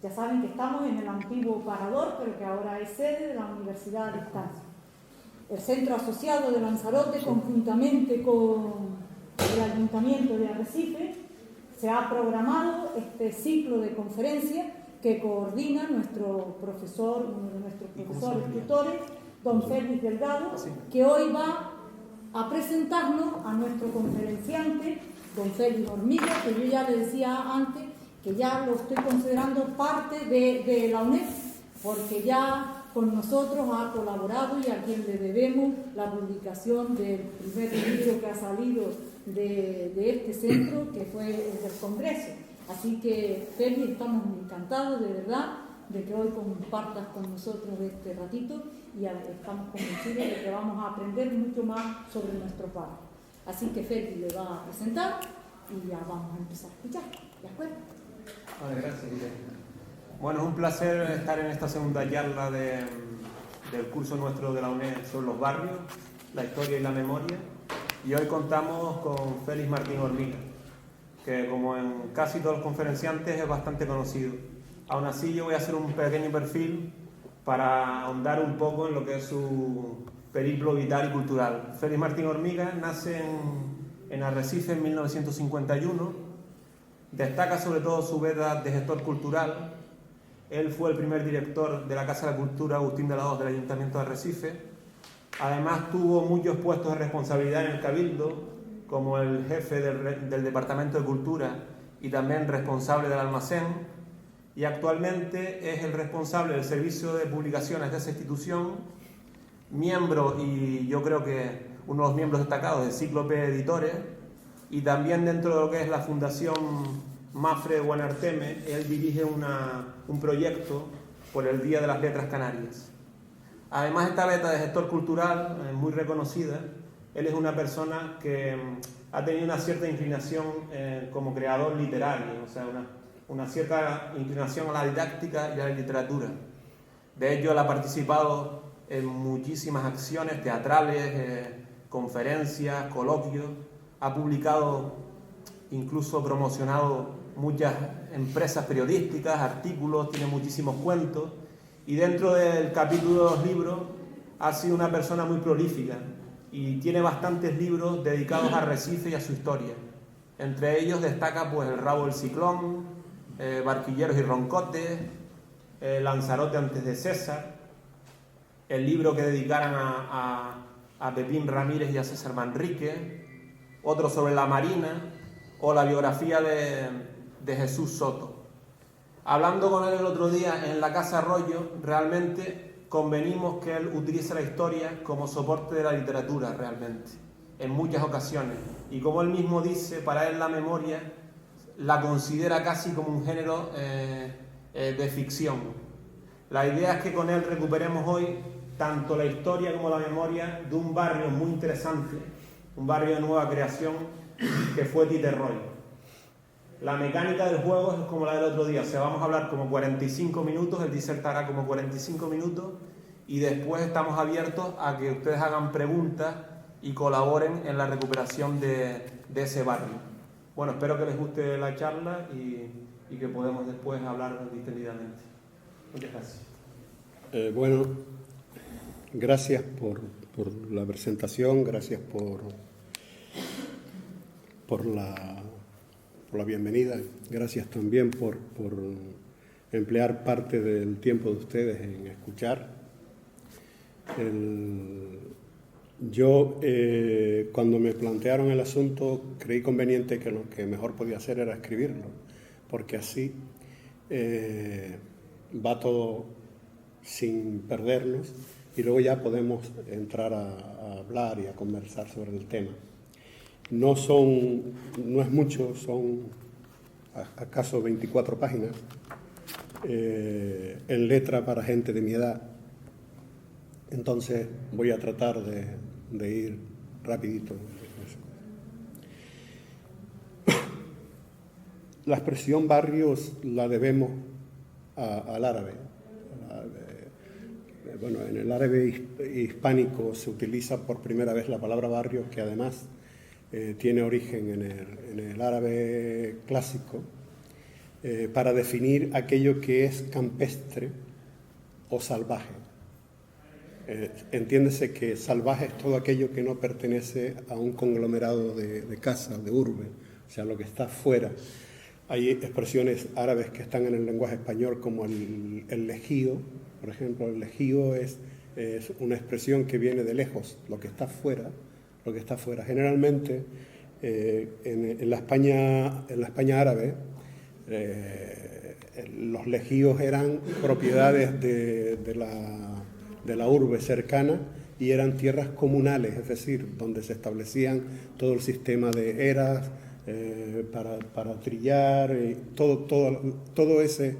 Ya saben que estamos en el antiguo Parador, pero que ahora es sede de la Universidad de Distancia. El Centro Asociado de Lanzarote, conjuntamente con el Ayuntamiento de Arrecife, se ha programado este ciclo de conferencias que coordina nuestro profesor, uno de nuestros profesores tutores, don Félix Delgado, que hoy va a presentarnos a nuestro conferenciante, don Félix Hormiga, que yo ya le decía antes que ya lo estoy considerando parte de la UNED, porque ya con nosotros ha colaborado y a quien le debemos la publicación del primer libro que ha salido de este centro, que fue el del Congreso. Así que, Félix, estamos encantados de verdad de que hoy compartas con nosotros este ratito y estamos convencidos de que vamos a aprender mucho más sobre nuestro padre. Así que Félix le va a presentar y ya vamos a empezar a escuchar. ¿De acuerdo? Vale, gracias, Irene. Bueno, es un placer estar en esta segunda charla del curso nuestro de la UNED sobre los barrios, la historia y la memoria. Y hoy contamos con Félix Martín Hormiga, que como en casi todos los conferenciantes es bastante conocido. Aún así yo voy a hacer un pequeño perfil para ahondar un poco en lo que es su periplo vital y cultural. Félix Martín Hormiga nace en Arrecife en 1951. Destaca sobre todo su veda de gestor cultural. Él fue el primer director de la Casa de la Cultura Agustín de la Hoz del Ayuntamiento de Arrecife. Además tuvo muchos puestos de responsabilidad en el Cabildo, como el jefe del Departamento de Cultura y también responsable del almacén, y actualmente es el responsable del servicio de publicaciones de esa institución, miembro y yo creo que uno de los miembros destacados de Cíclope Editores, y también dentro de lo que es la Fundación Mafre Buenarteme, él dirige un proyecto por el Día de las Letras Canarias. Además, esta beta de gestor cultural, muy reconocida, él es una persona que ha tenido una cierta inclinación como creador literario, o sea, una cierta inclinación a la didáctica y a la literatura. De hecho, él ha participado en muchísimas acciones teatrales, conferencias, coloquios, ha publicado, incluso promocionado muchas empresas periodísticas, artículos, tiene muchísimos cuentos, y dentro del capítulo de los libros ha sido una persona muy prolífica y tiene bastantes libros dedicados a Arrecife y a su historia. Entre ellos destaca pues El rabo del ciclón, Barquilleros y roncotes, Lanzarote antes de César, el libro que dedicaran a Pepín Ramírez y a César Manrique, otro sobre la Marina o la biografía de Jesús Soto. Hablando con él el otro día en la Casa Arroyo, realmente convenimos que él utiliza la historia como soporte de la literatura realmente, en muchas ocasiones. Y como él mismo dice, para él la memoria la considera casi como un género de ficción. La idea es que con él recuperemos hoy tanto la historia como la memoria de un barrio muy interesante, un barrio de nueva creación que fue Titerroy. La mecánica del juego es como la del otro día, o sea, vamos a hablar como 45 minutos, él disertará como 45 minutos y después estamos abiertos a que ustedes hagan preguntas y colaboren en la recuperación de ese barrio. Bueno, espero que les guste la charla y que podamos después hablar distendidamente. Muchas gracias. Bueno, gracias por la presentación, gracias por la bienvenida, gracias también por emplear parte del tiempo de ustedes en escuchar. Yo, cuando me plantearon el asunto, creí conveniente que lo que mejor podía hacer era escribirlo, porque así va todo sin perdernos y luego ya podemos entrar a hablar y a conversar sobre el tema. No es mucho, son acaso 24 páginas, en letra para gente de mi edad. Entonces voy a tratar de ir rapidito. La expresión barrios la debemos al árabe. Bueno, en el árabe hispánico se utiliza por primera vez la palabra barrio, que además tiene origen en el árabe clásico, para definir aquello que es campestre o salvaje. Entiéndese que salvaje es todo aquello que no pertenece a un conglomerado de casas, de urbe, o sea, lo que está fuera. Hay expresiones árabes que están en el lenguaje español como el lejío, por ejemplo. El lejío es una expresión que viene de lejos, lo que está fuera, lo que está fuera. Generalmente en la España árabe los lejíos eran propiedades de la urbe cercana y eran tierras comunales, es decir, donde se establecían todo el sistema de eras para trillar, todo ese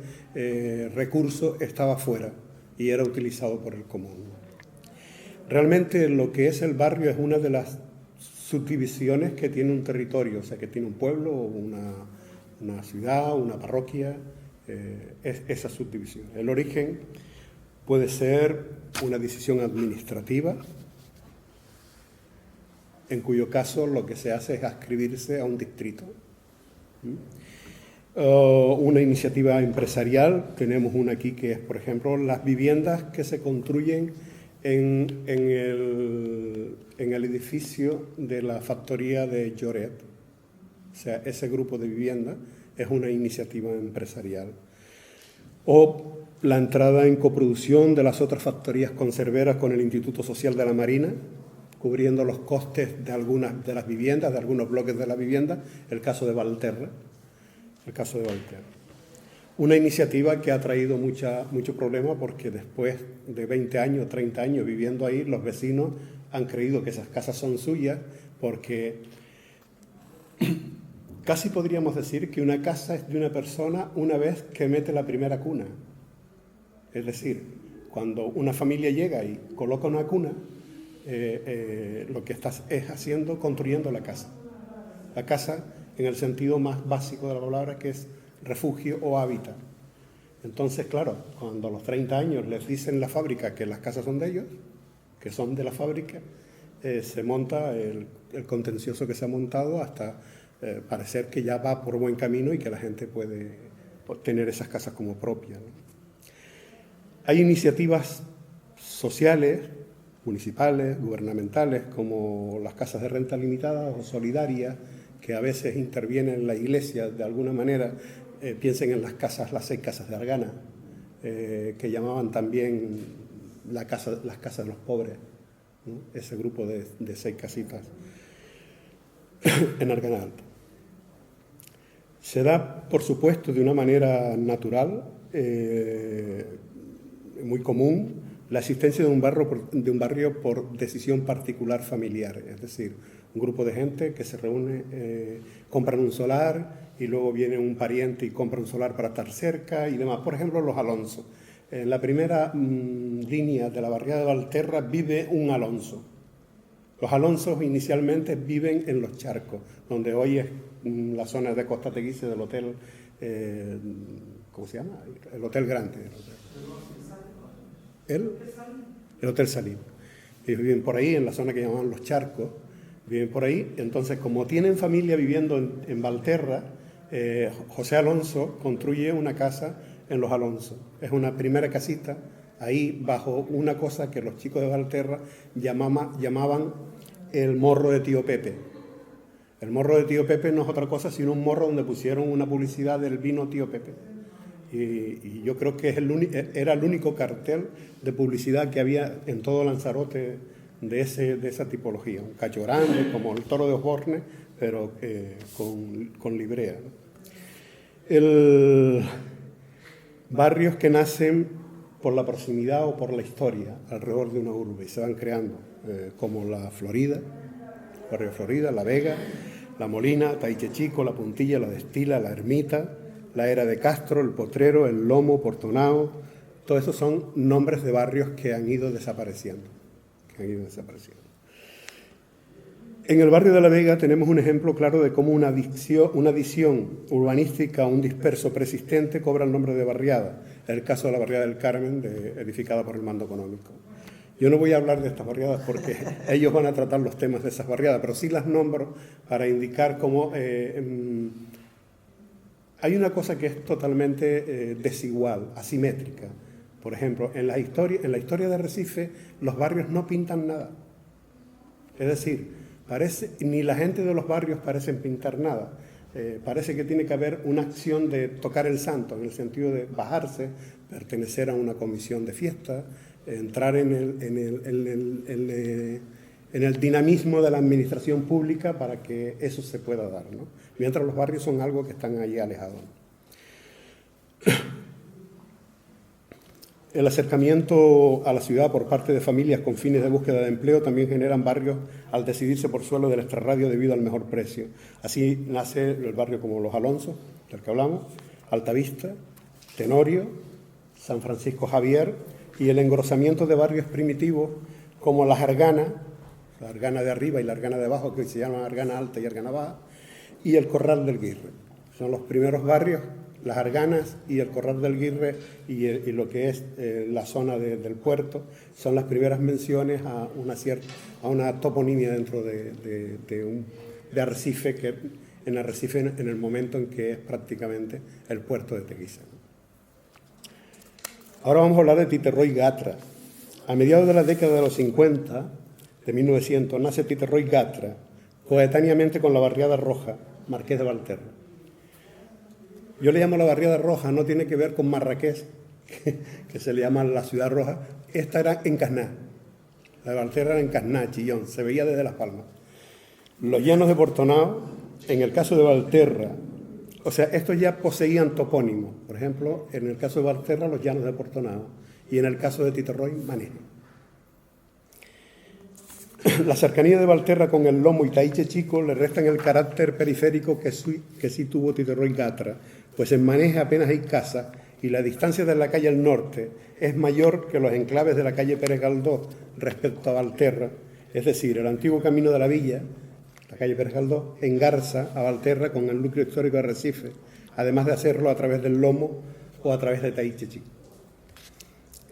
recurso estaba fuera y era utilizado por el común. Realmente lo que es el barrio es una de las subdivisiones que tiene un territorio, o sea, que tiene un pueblo, una ciudad, una parroquia, es esa subdivisión. El origen puede ser una decisión administrativa, en cuyo caso lo que se hace es adscribirse a un distrito. Una iniciativa empresarial, tenemos una aquí que es, por ejemplo, las viviendas que se construyen en el edificio de la factoría de Lloret. O sea, ese grupo de viviendas es una iniciativa empresarial. O la entrada en coproducción de las otras factorías conserveras con el Instituto Social de la Marina, cubriendo los costes de algunas de las viviendas, de algunos bloques de la vivienda, el caso de Valterra. Una iniciativa que ha traído mucho problema porque después de 20 años, 30 años viviendo ahí, los vecinos han creído que esas casas son suyas porque casi podríamos decir que una casa es de una persona una vez que mete la primera cuna. Es decir, cuando una familia llega y coloca una cuna, lo que estás es haciendo, construyendo la casa. La casa en el sentido más básico de la palabra, que es refugio o hábitat. Entonces, claro, cuando a los 30 años les dicen la fábrica que las casas son de ellos, que son de la fábrica, se monta el contencioso que se ha montado hasta parecer que ya va por buen camino y que la gente puede tener esas casas como propias, ¿no? Hay iniciativas sociales, municipales, gubernamentales, como las casas de renta limitada o solidarias, que a veces intervienen en la iglesia de alguna manera. Piensen en las 6 casas de Argana, que llamaban también las casas de los pobres, ¿no? Ese grupo de 6 casitas en Argana Alta. Se da, por supuesto, de una manera natural, muy común, la existencia de un barrio por decisión particular familiar, es decir, un grupo de gente que se reúne, compran un solar y luego viene un pariente y compra un solar para estar cerca y demás. Por ejemplo, los Alonso. En la primera línea de la barriada de Valterra vive un Alonso. Los Alonsos inicialmente viven en Los Charcos, donde hoy es la zona de Costa Teguise del hotel, ¿cómo se llama? El Hotel Grande. El Hotel Salim. Ellos viven por ahí, en la zona que llamaban Los Charcos, viven por ahí. Entonces, como tienen familia viviendo en Valterra, José Alonso construye una casa en Los Alonso. Es una primera casita, ahí bajo una cosa que los chicos de Valterra llamaban el morro de Tío Pepe. El morro de Tío Pepe no es otra cosa sino un morro donde pusieron una publicidad del vino Tío Pepe. Y yo creo que era el único cartel de publicidad que había en todo Lanzarote de esa tipología. Un cacho grande, como el Toro de Osborne, pero con librea, ¿no? Barrios que nacen por la proximidad o por la historia alrededor de una urbe y se van creando, como la Florida, Barrio Florida, La Vega, La Molina, Taiche Chico, La Puntilla, La Destila, La Ermita, La Era de Castro, El Potrero, El Lomo, Portonao. Todos esos son nombres de barrios que han ido desapareciendo. En el barrio de La Vega tenemos un ejemplo claro de cómo una adición urbanística a un disperso persistente cobra el nombre de barriada. El caso de la barriada del Carmen, edificada por el Mando Económico. Yo no voy a hablar de estas barriadas porque ellos van a tratar los temas de esas barriadas, pero sí las nombro para indicar cómo hay Hay una cosa que es totalmente desigual, asimétrica. Por ejemplo, en la historia de Arrecife, los barrios no pintan nada. Es decir, ni la gente de los barrios parecen pintar nada. Parece que tiene que haber una acción de tocar el santo, en el sentido de bajarse, pertenecer a una comisión de fiesta, entrar en el dinamismo de la administración pública para que eso se pueda dar, ¿no? Mientras los barrios son algo que están allí alejados. El acercamiento a la ciudad por parte de familias con fines de búsqueda de empleo también generan barrios al decidirse por suelo del extrarradio debido al mejor precio. Así nace el barrio como Los Alonsos, del que hablamos, Altavista, Tenorio, San Francisco Javier, y el engrosamiento de barrios primitivos como la Argana de arriba y la Argana de abajo, que se llaman Argana Alta y Argana Baja, y el Corral del Guirre. Son los primeros barrios, las Arganas y el Corral del Guirre y lo que es la zona del puerto, son las primeras menciones a una toponimia dentro de Arrecife, que en Arrecife en el momento en que es prácticamente el puerto de Teguisa. Ahora vamos a hablar de Titerroy Gatra. A mediados de la década de los 50, de 1900, nace Titerroy Gatra, coetáneamente con la Barriada Roja, Marqués de Valterra. Yo le llamo la Barriada Roja, no tiene que ver con Marrakech, que se le llama la Ciudad Roja. Esta era en Casná. La de Valterra era en Casná, Chillón, se veía desde Las Palmas. Los llanos de Portonao, en el caso de Valterra, o sea, estos ya poseían topónimos. Por ejemplo, en el caso de Valterra, los llanos de Portonao, y en el caso de Titerroy, Maneje. La cercanía de Valterra con el Lomo y Taíche Chico le restan el carácter periférico que sí tuvo Titerroy Gatra, pues en Maneje apenas hay casa y la distancia de la calle al norte es mayor que los enclaves de la calle Pérez Galdós respecto a Valterra, es decir, el antiguo camino de la villa, la calle Pérez Galdós, engarza a Valterra con el núcleo histórico de Arrecife, además de hacerlo a través del Lomo o a través de Taíche Chico.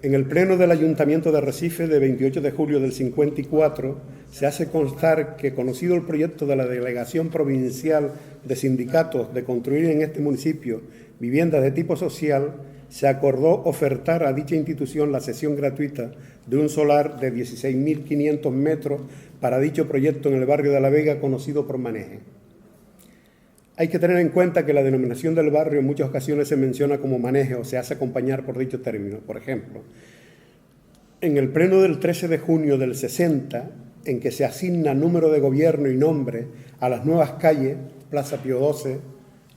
En el pleno del Ayuntamiento de Arrecife de 28 de julio del 54 se hace constar que, conocido el proyecto de la Delegación Provincial de Sindicatos de construir en este municipio viviendas de tipo social, se acordó ofertar a dicha institución la cesión gratuita de un solar de 16.500 metros para dicho proyecto en el barrio de La Vega, conocido por Maneje. Hay que tener en cuenta que la denominación del barrio en muchas ocasiones se menciona como Maneje o se hace acompañar por dicho término. Por ejemplo, en el pleno del 13 de junio del 60, en que se asigna número de gobierno y nombre a las nuevas calles, Plaza Pío XII,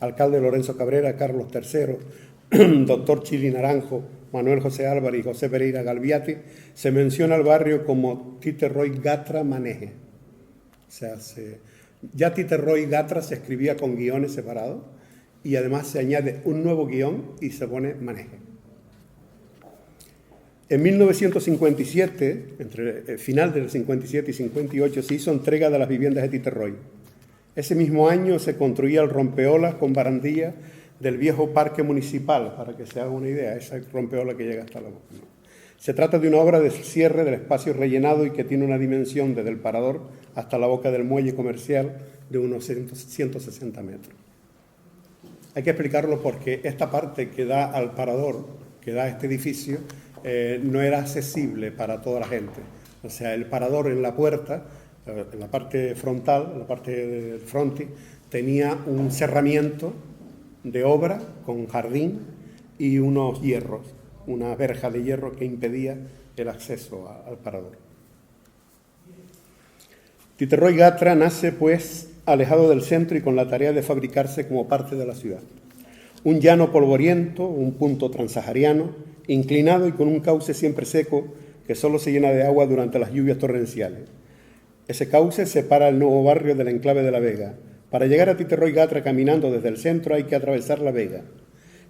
alcalde Lorenzo Cabrera, Carlos III, doctor Chili Naranjo, Manuel José Álvarez y José Pereira Galviati, se menciona al barrio como Titerroy Gatra Maneje. O sea, ya Titerroy Gatra se escribía con guiones separados y además se añade un nuevo guión y se pone Maneje. En 1957, entre el final del 57 y 58, se hizo entrega de las viviendas de Titerroy. Ese mismo año se construía el rompeolas con barandilla del viejo parque municipal, para que se haga una idea, esa rompeola que llega hasta la boca. Se trata de una obra de cierre del espacio rellenado y que tiene una dimensión desde el parador hasta la boca del muelle comercial de unos 160 metros. Hay que explicarlo porque esta parte que da al parador, que da a este edificio, no era accesible para toda la gente. O sea, el parador en la puerta, en la parte frontal, en la parte del frontis, tenía un cerramiento de obra con jardín y unos hierros, una verja de hierro que impedía el acceso al parador. Titerroy Gatra nace, pues, alejado del centro y con la tarea de fabricarse como parte de la ciudad. Un llano polvoriento, un punto transsahariano, inclinado y con un cauce siempre seco que solo se llena de agua durante las lluvias torrenciales. Ese cauce separa el nuevo barrio del enclave de La Vega. Para llegar a Titerroy Gatra caminando desde el centro hay que atravesar La Vega,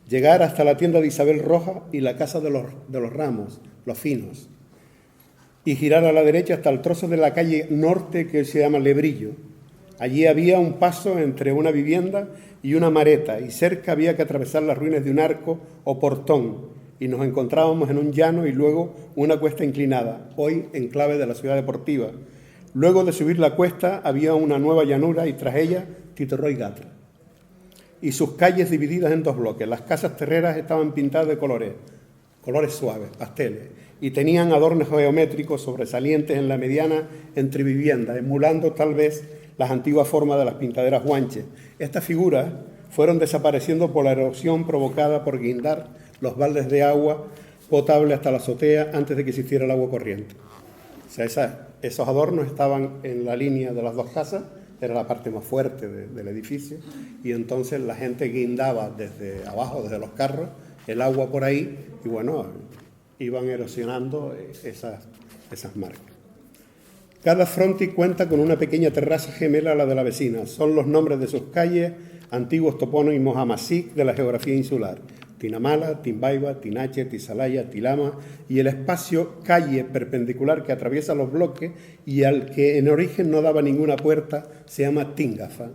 llegar hasta la tienda de Isabel Roja y la casa de los Ramos, los Finos, y girar a la derecha hasta el trozo de la calle norte que se llama Lebrillo. Allí había un paso entre una vivienda y una mareta, y cerca había que atravesar las ruinas de un arco o portón, y nos encontrábamos en un llano y luego una cuesta inclinada, hoy enclave de la ciudad deportiva. Luego de subir la cuesta había una nueva llanura y tras ella Titerroy Gatra. y sus calles divididas en dos bloques. Las casas terreras estaban pintadas de colores suaves, pasteles, y tenían adornos geométricos sobresalientes en la mediana entre viviendas, emulando tal vez las antiguas formas de las pintaderas guanches. Estas figuras fueron desapareciendo por la erosión provocada por guindar los baldes de agua potable hasta la azotea antes de que existiera el agua corriente. O sea, esos adornos estaban en la línea de las dos casas, era la parte más fuerte del edificio, y entonces la gente guindaba desde abajo, desde los carros, el agua por ahí, y bueno, iban erosionando esas marcas. Cada frontis cuenta con una pequeña terraza gemela a la de la vecina. Son los nombres de sus calles, antiguos topónimos amazigh de la geografía insular: Tinamala, Timbaiba, Tinache, Tizalaya, Tilama, y el espacio calle perpendicular que atraviesa los bloques y al que en origen no daba ninguna puerta se llama Tingafa.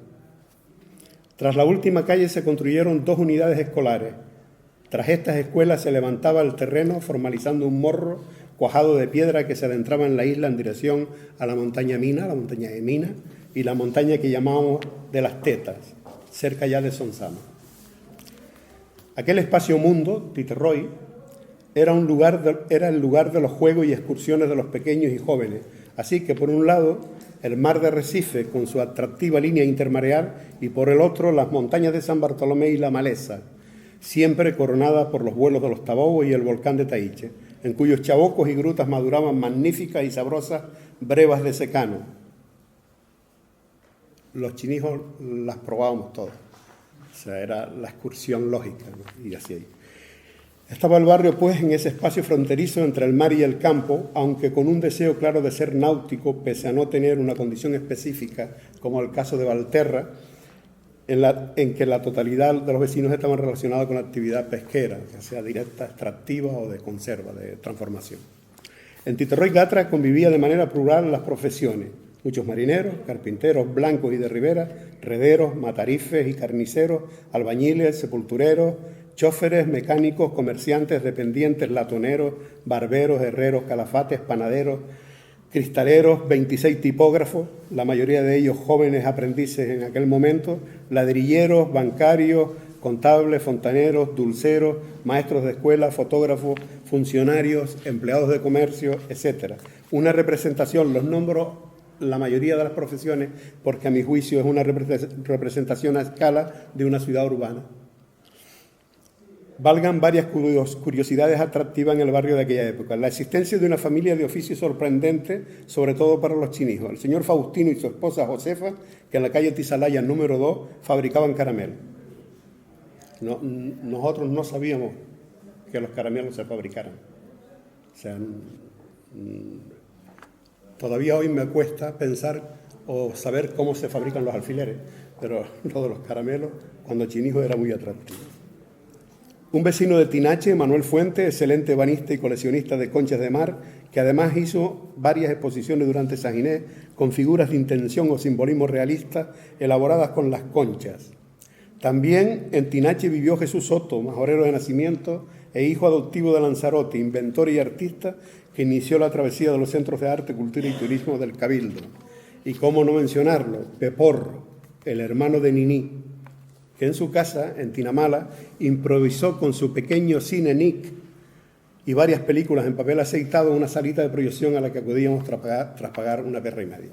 Tras la última calle se construyeron 2 unidades escolares. Tras estas escuelas se levantaba el terreno formalizando un morro cuajado de piedra que se adentraba en la isla en dirección a la montaña Mina, la montaña de Mina, y la montaña que llamábamos de las Tetas, cerca ya de Sonsama. Aquel espacio mundo, Titerroi, era el lugar de los juegos y excursiones de los pequeños y jóvenes. Así que, por un lado, el mar de Recife con su atractiva línea intermareal y, por el otro, las montañas de San Bartolomé y la Maleza, siempre coronada por los vuelos de los tabobos y el volcán de Taíche, en cuyos chabocos y grutas maduraban magníficas y sabrosas brevas de secano. Los chinijos las probábamos todas. O sea, era la excursión lógica, ¿no? Y así. Estaba el barrio, pues, en ese espacio fronterizo entre el mar y el campo, aunque con un deseo claro de ser náutico, pese a no tener una condición específica, como el caso de Valterra, en que la totalidad de los vecinos estaban relacionados con la actividad pesquera, ya sea directa, extractiva o de conserva, de transformación. En Titerroi Gatra convivía de manera plural las profesiones: muchos marineros, carpinteros blancos y de ribera, rederos, matarifes y carniceros, albañiles, sepultureros, chóferes, mecánicos, comerciantes, dependientes, latoneros, barberos, herreros, calafates, panaderos, cristaleros, 26 tipógrafos, la mayoría de ellos jóvenes aprendices en aquel momento, ladrilleros, bancarios, contables, fontaneros, dulceros, maestros de escuela, fotógrafos, funcionarios, empleados de comercio, etc. Una representación, los nombro la mayoría de las profesiones porque a mi juicio es una representación a escala de una ciudad urbana. Valgan varias curiosidades atractivas en el barrio de aquella época. La existencia de una familia de oficio sorprendente, sobre todo para los chinijos. El señor Faustino y su esposa Josefa, que en la calle Tizalaya número 2 fabricaban caramelos. Nosotros no sabíamos que los caramelos se fabricaran. O sea, todavía hoy me cuesta pensar o saber cómo se fabrican los alfileres, pero lo de los caramelos, cuando chinijo, era muy atractivo. Un vecino de Tinache, Manuel Fuente, excelente ebanista y coleccionista de conchas de mar, que además hizo varias exposiciones durante San Ginés con figuras de intención o simbolismo realista elaboradas con las conchas. También en Tinache vivió Jesús Soto, majorero de nacimiento e hijo adoptivo de Lanzarote, inventor y artista que inició la travesía de los centros de arte, cultura y turismo del Cabildo. Y cómo no mencionarlo, Peporro, el hermano de Niní, que en su casa, en Tinamala, improvisó con su pequeño cine Nick y varias películas en papel aceitado en una salita de proyección a la que acudíamos tras pagar una perra y media.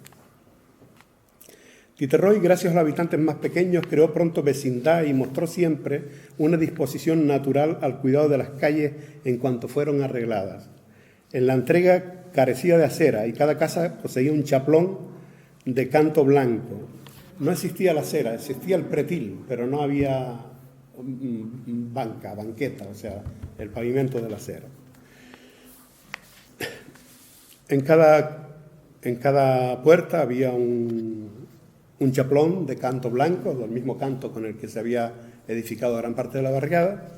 Titerroi, gracias a los habitantes más pequeños, creó pronto vecindad y mostró siempre una disposición natural al cuidado de las calles en cuanto fueron arregladas. En la entrega carecía de acera y cada casa poseía un chaplón de canto blanco. No existía la acera, existía el pretil, pero no había banqueta, o sea, el pavimento de la acera. En cada puerta había un chaplón de canto blanco, del mismo canto con el que se había edificado gran parte de la barriada,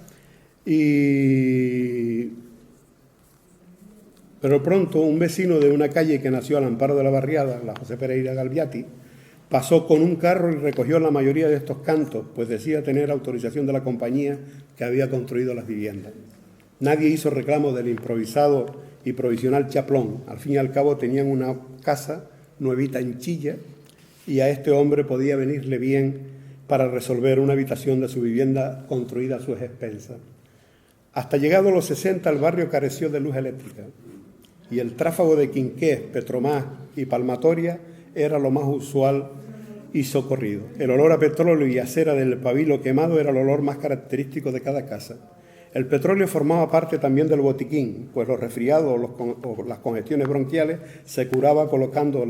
pero pronto un vecino de una calle que nació al amparo de la barriada, la José Pereira Galviati, pasó con un carro y recogió la mayoría de estos cantos, pues decía tener autorización de la compañía que había construido las viviendas. Nadie hizo reclamo del improvisado y provisional chaplón. Al fin y al cabo tenían una casa nuevita en Chilla y a este hombre podía venirle bien para resolver una habitación de su vivienda construida a sus expensas. Hasta llegados los 60 el barrio careció de luz eléctrica y el tráfago de Quinqués, Petromás y Palmatoria era lo más usual y socorrido. El olor a petróleo y a cera del pabilo quemado era el olor más característico de cada casa. El petróleo formaba parte también del botiquín, pues los resfriados o las congestiones bronquiales se curaba colocando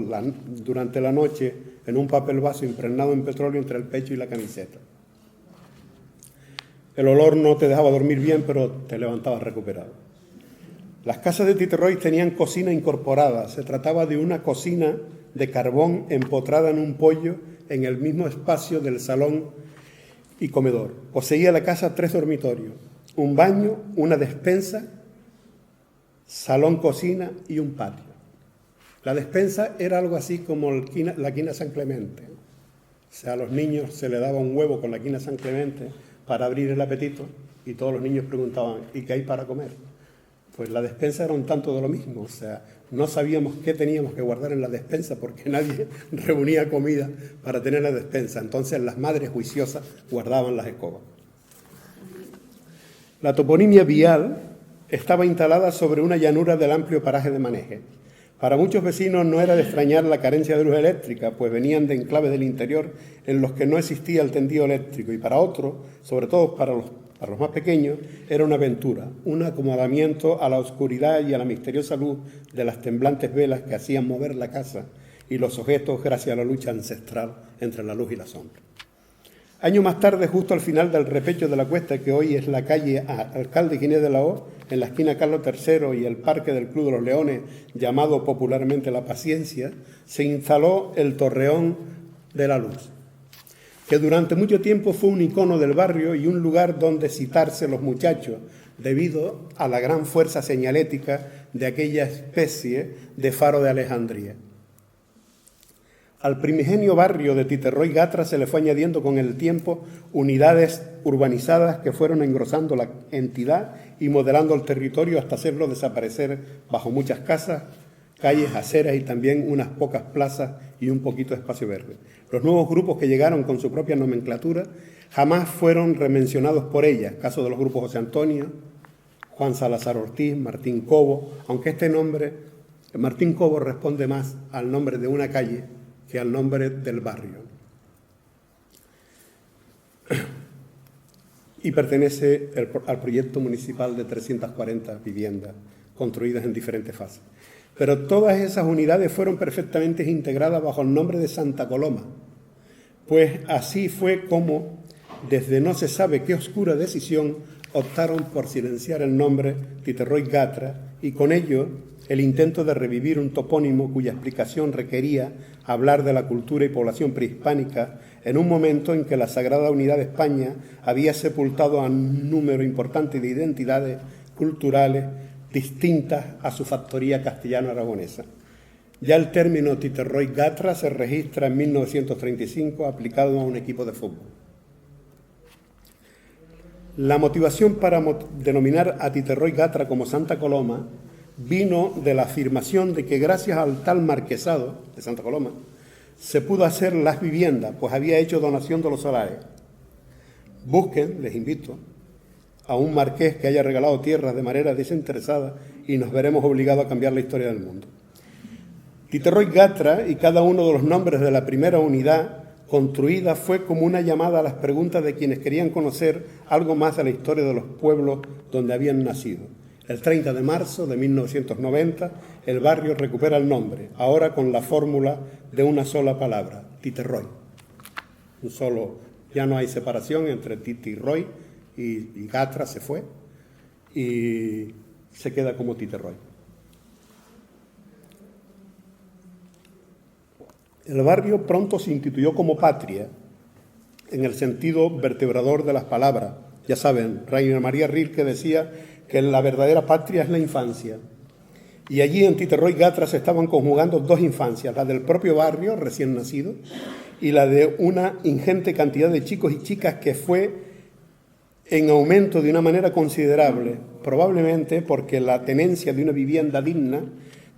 durante la noche en un papel vaso impregnado en petróleo entre el pecho y la camiseta. El olor no te dejaba dormir bien, pero te levantabas recuperado. Las casas de Titerroy tenían cocina incorporada. Se trataba de una cocina de carbón empotrada en un poyo en el mismo espacio del salón y comedor. Poseía la casa 3 dormitorios, un baño, una despensa, salón, cocina y un patio. La despensa era algo así como la quina San Clemente. O sea, a los niños se les daba un huevo con la quina San Clemente para abrir el apetito y todos los niños preguntaban, ¿y qué hay para comer? Pues la despensa era un tanto de lo mismo, o sea, no sabíamos qué teníamos que guardar en la despensa porque nadie reunía comida para tener la despensa. Entonces las madres juiciosas guardaban las escobas. La toponimia vial estaba instalada sobre una llanura del amplio paraje de Maneje. Para muchos vecinos no era de extrañar la carencia de luz eléctrica, pues venían de enclaves del interior en los que no existía el tendido eléctrico, y para otros, sobre todo para los más pequeños, era una aventura, un acomodamiento a la oscuridad y a la misteriosa luz de las temblantes velas que hacían mover la casa y los objetos gracias a la lucha ancestral entre la luz y la sombra. Años más tarde, justo al final del repecho de la cuesta, que hoy es la calle Alcalde Ginés de la O, en la esquina Carlos III y el parque del Club de los Leones, llamado popularmente La Paciencia, se instaló el Torreón de la Luz, que durante mucho tiempo fue un icono del barrio y un lugar donde citarse los muchachos, debido a la gran fuerza señalética de aquella especie de faro de Alejandría. Al primigenio barrio de Titerroy Gatra se le fue añadiendo con el tiempo unidades urbanizadas que fueron engrosando la entidad y modelando el territorio hasta hacerlo desaparecer bajo muchas casas, calles, aceras y también unas pocas plazas y un poquito de espacio verde. Los nuevos grupos que llegaron con su propia nomenclatura jamás fueron remencionados por ella, caso de los grupos José Antonio, Juan Salazar Ortiz, Martín Cobo, aunque este nombre, Martín Cobo, responde más al nombre de una calle que al nombre del barrio. Y pertenece al proyecto municipal de 340 viviendas construidas en diferentes fases. Pero todas esas unidades fueron perfectamente integradas bajo el nombre de Santa Coloma, pues así fue como, desde no se sabe qué oscura decisión, optaron por silenciar el nombre Titerroy Gatra y con ello el intento de revivir un topónimo cuya explicación requería hablar de la cultura y población prehispánica en un momento en que la Sagrada Unidad de España había sepultado a un número importante de identidades culturales distintas a su factoría castellano-aragonesa. Ya el término Titerroy Gatra se registra en 1935 aplicado a un equipo de fútbol. La motivación para denominar a Titerroy Gatra como Santa Coloma vino de la afirmación de que gracias al tal marquesado de Santa Coloma se pudo hacer las viviendas, pues había hecho donación de los solares. Busquen, les invito, a un marqués que haya regalado tierras de manera desinteresada y nos veremos obligados a cambiar la historia del mundo. Titerroy Gatra y cada uno de los nombres de la primera unidad construida fue como una llamada a las preguntas de quienes querían conocer algo más de la historia de los pueblos donde habían nacido. El 30 de marzo de 1990, el barrio recupera el nombre, ahora con la fórmula de una sola palabra, Titerroy. Ya no hay separación entre Titerroy y Gatra, se fue, y se queda como Titerroy. El barrio pronto se instituyó como patria, en el sentido vertebrador de las palabras. Ya saben, Rainer María Rilke decía que la verdadera patria es la infancia. Y allí en Titerroy Gatra se estaban conjugando dos infancias, la del propio barrio, recién nacido, y la de una ingente cantidad de chicos y chicas que fue en aumento de una manera considerable, probablemente porque la tenencia de una vivienda digna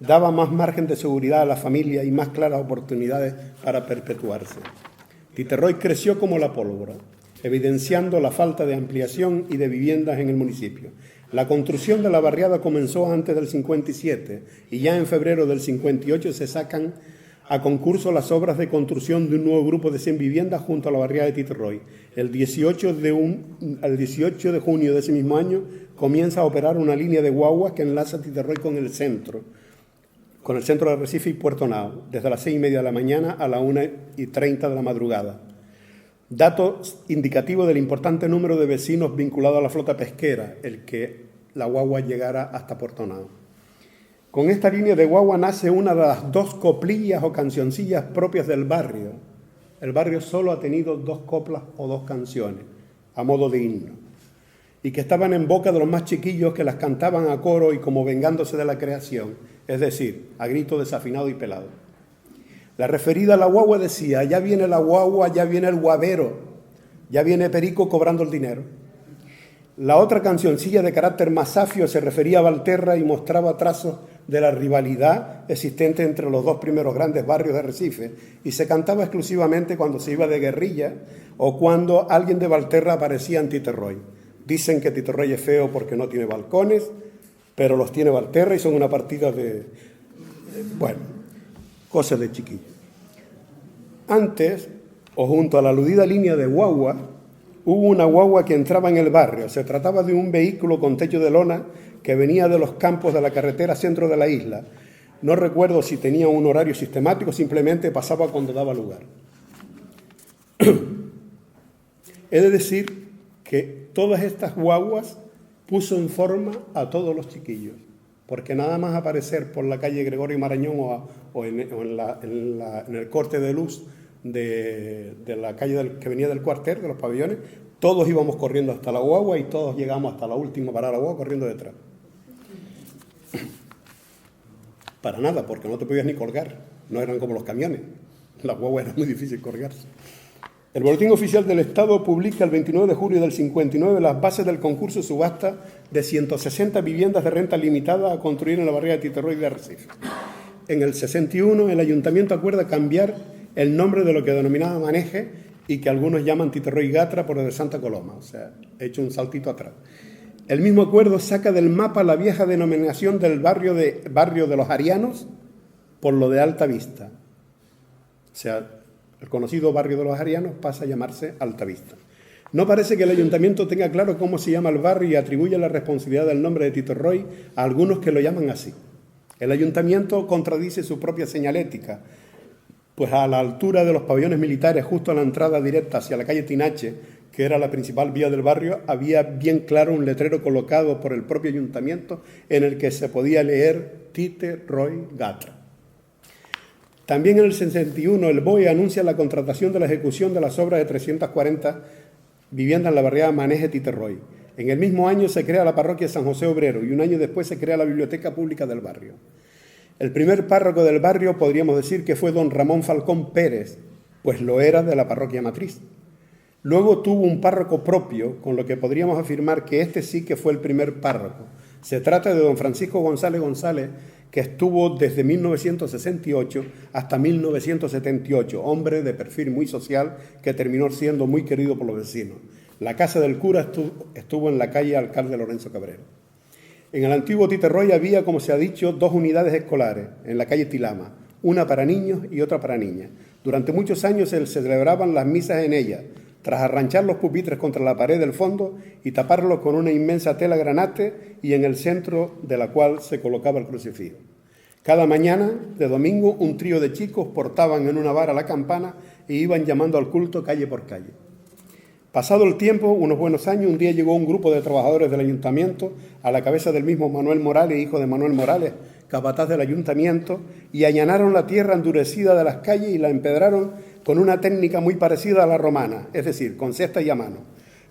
daba más margen de seguridad a la familia y más claras oportunidades para perpetuarse. Titerroy creció como la pólvora, evidenciando la falta de ampliación y de viviendas en el municipio. La construcción de la barriada comenzó antes del 57 y ya en febrero del 58 se sacan a concurso las obras de construcción de un nuevo grupo de 100 viviendas junto a la barriada de Titerroy. El 18 de junio de ese mismo año comienza a operar una línea de guaguas que enlaza Titerroy con el centro de Arrecife y Puerto Nao, desde las 6:30 de la mañana a las 1:30 de la madrugada. Dato indicativo del importante número de vecinos vinculados a la flota pesquera, el que la guagua llegara hasta Puerto Nao. Con esta línea de guagua nace una de las 2 coplillas o cancioncillas propias del barrio. El barrio solo ha tenido 2 coplas o 2 canciones, a modo de himno, y que estaban en boca de los más chiquillos que las cantaban a coro y como vengándose de la creación, es decir, a grito desafinado y pelado. La referida a la guagua decía: ya viene la guagua, ya viene el guavero, ya viene Perico cobrando el dinero. La otra cancioncilla de carácter más safio se refería a Valterra y mostraba trazos de la rivalidad existente entre los 2 primeros grandes barrios de Arrecife y se cantaba exclusivamente cuando se iba de guerrilla o cuando alguien de Valterra aparecía en Titerroy. Dicen que Titerroy es feo porque no tiene balcones, pero los tiene Valterra y son una partida de... bueno, cosas de chiquillo. Antes, o junto a la aludida línea de guagua, hubo una guagua que entraba en el barrio. Se trataba de un vehículo con techo de lona que venía de los campos de la carretera centro de la isla. No recuerdo si tenía un horario sistemático, simplemente pasaba cuando daba lugar. He de decir que todas estas guaguas puso en forma a todos los chiquillos, porque nada más aparecer por la calle Gregorio Marañón o en el corte de luz de la calle que venía del cuartel, de los pabellones, todos íbamos corriendo hasta la guagua y todos llegamos hasta la última parada de la guagua corriendo detrás. Para nada, porque no te podías ni colgar, no eran como los camiones, las guaguas era muy difícil colgarse. El Boletín Oficial del Estado publica el 29 de julio del 59 las bases del concurso subasta de 160 viviendas de renta limitada a construir en la barriada de Titerroy de Arrecife. En el 61 el Ayuntamiento acuerda cambiar el nombre de lo que denominaba Maneje y que algunos llaman Titerroy Gatra por el de Santa Coloma, o sea, he hecho un saltito atrás. El mismo acuerdo saca del mapa la vieja denominación del barrio de los Arianos por lo de Alta Vista. O sea, el conocido barrio de los Arianos pasa a llamarse Alta Vista. No parece que el ayuntamiento tenga claro cómo se llama el barrio y atribuye la responsabilidad del nombre de Titerroy a algunos que lo llaman así. El ayuntamiento contradice su propia señalética, pues a la altura de los pabellones militares, justo a la entrada directa hacia la calle Tinache, que era la principal vía del barrio, había bien claro un letrero colocado por el propio ayuntamiento en el que se podía leer Titerroy Gatra. También en el 61 el BOE anuncia la contratación de la ejecución de las obras de 340 viviendas en la barriada Maneje Titerroy. En el mismo año se crea la parroquia San José Obrero y un año después se crea la biblioteca pública del barrio. El primer párroco del barrio podríamos decir que fue don Ramón Falcón Pérez, pues lo era de la parroquia matriz. Luego tuvo un párroco propio, con lo que podríamos afirmar que este sí que fue el primer párroco. Se trata de don Francisco González González, que estuvo desde 1968 hasta 1978, hombre de perfil muy social que terminó siendo muy querido por los vecinos. La casa del cura estuvo en la calle Alcalde Lorenzo Cabrero. En el antiguo Titerroy había, como se ha dicho, 2 unidades escolares en la calle Tilama, una para niños y otra para niñas. Durante muchos años se celebraban las misas en ellas, tras arranchar los pupitres contra la pared del fondo y taparlos con una inmensa tela granate y en el centro de la cual se colocaba el crucifijo. Cada mañana de domingo un trío de chicos portaban en una vara la campana e iban llamando al culto calle por calle. Pasado el tiempo, unos buenos años, un día llegó un grupo de trabajadores del ayuntamiento a la cabeza del mismo Manuel Morales, hijo de Manuel Morales, capataz del ayuntamiento, y allanaron la tierra endurecida de las calles y la empedraron con una técnica muy parecida a la romana, es decir, con cesta y a mano.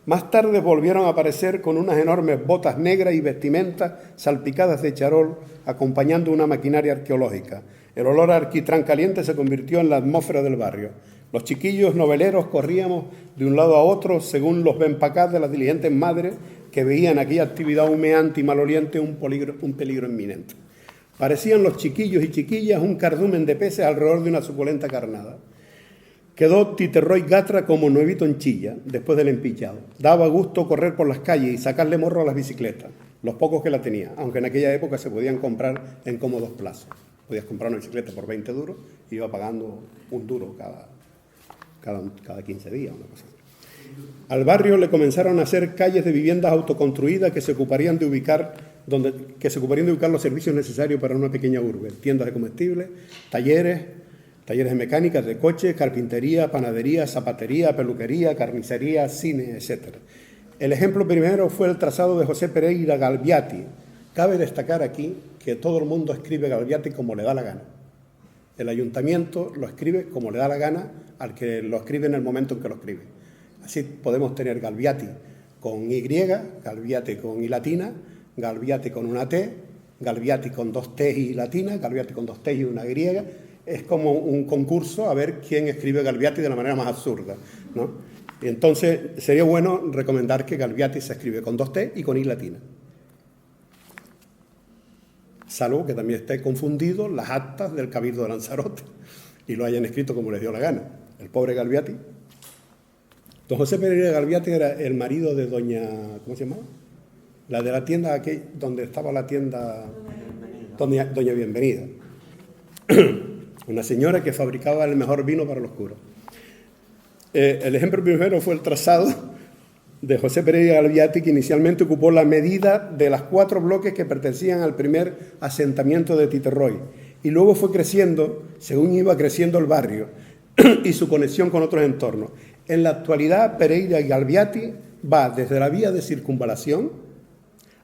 Más tarde volvieron a aparecer con unas enormes botas negras y vestimentas salpicadas de charol, acompañando una maquinaria arqueológica. El olor a alquitrán caliente se convirtió en la atmósfera del barrio. Los chiquillos noveleros corríamos de un lado a otro según los benpacás de las diligentes madres que veían aquella actividad humeante y maloliente un peligro inminente. Parecían los chiquillos y chiquillas un cardumen de peces alrededor de una suculenta carnada. Quedó Titerroy Gatra como nuevito en Chilla, después del empichado. Daba gusto correr por las calles y sacarle morro a las bicicletas, los pocos que la tenía, aunque en aquella época se podían comprar en cómodos plazos. Podías comprar una bicicleta por 20 duros y iba pagando un duro cada 15 días, una cosa así. Al barrio le comenzaron a hacer calles de viviendas autoconstruidas que se ocuparían de ubicar los servicios necesarios para una pequeña urbe: tiendas de comestibles, talleres de mecánicas, de coches, carpintería, panadería, zapatería, peluquería, carnicería, cine, etc. El ejemplo primero fue el trazado de José Pereira Galviati. Cabe destacar aquí que todo el mundo escribe Galviati como le da la gana. El ayuntamiento lo escribe como le da la gana al que lo escribe en el momento en que lo escribe. Así podemos tener Galviati con Y, Galviati con I latina, Galviati con una T, Galviati con 2 T y latina, Galviati con 2 T y una Y. Es como un concurso a ver quién escribe Galviati de la manera más absurda, ¿no? Y entonces sería bueno recomendar que Galviati se escribe con 2 T y con I latina. Salvo que también esté confundido las actas del Cabildo de Lanzarote y lo hayan escrito como les dio la gana. El pobre Galviati. Don José Pereira Galviati era el marido de doña... ¿Cómo se llamaba? La de la tienda aquí, donde estaba la tienda... Doña Bienvenida. Una señora que fabricaba el mejor vino para los curas. El ejemplo primero fue el trazado de José Pereira Galviati, que inicialmente ocupó la medida de las 4 bloques que pertenecían al primer asentamiento de Titerroy, y luego fue creciendo según iba creciendo el barrio y su conexión con otros entornos. En la actualidad, Pereira Galviati va desde la vía de circunvalación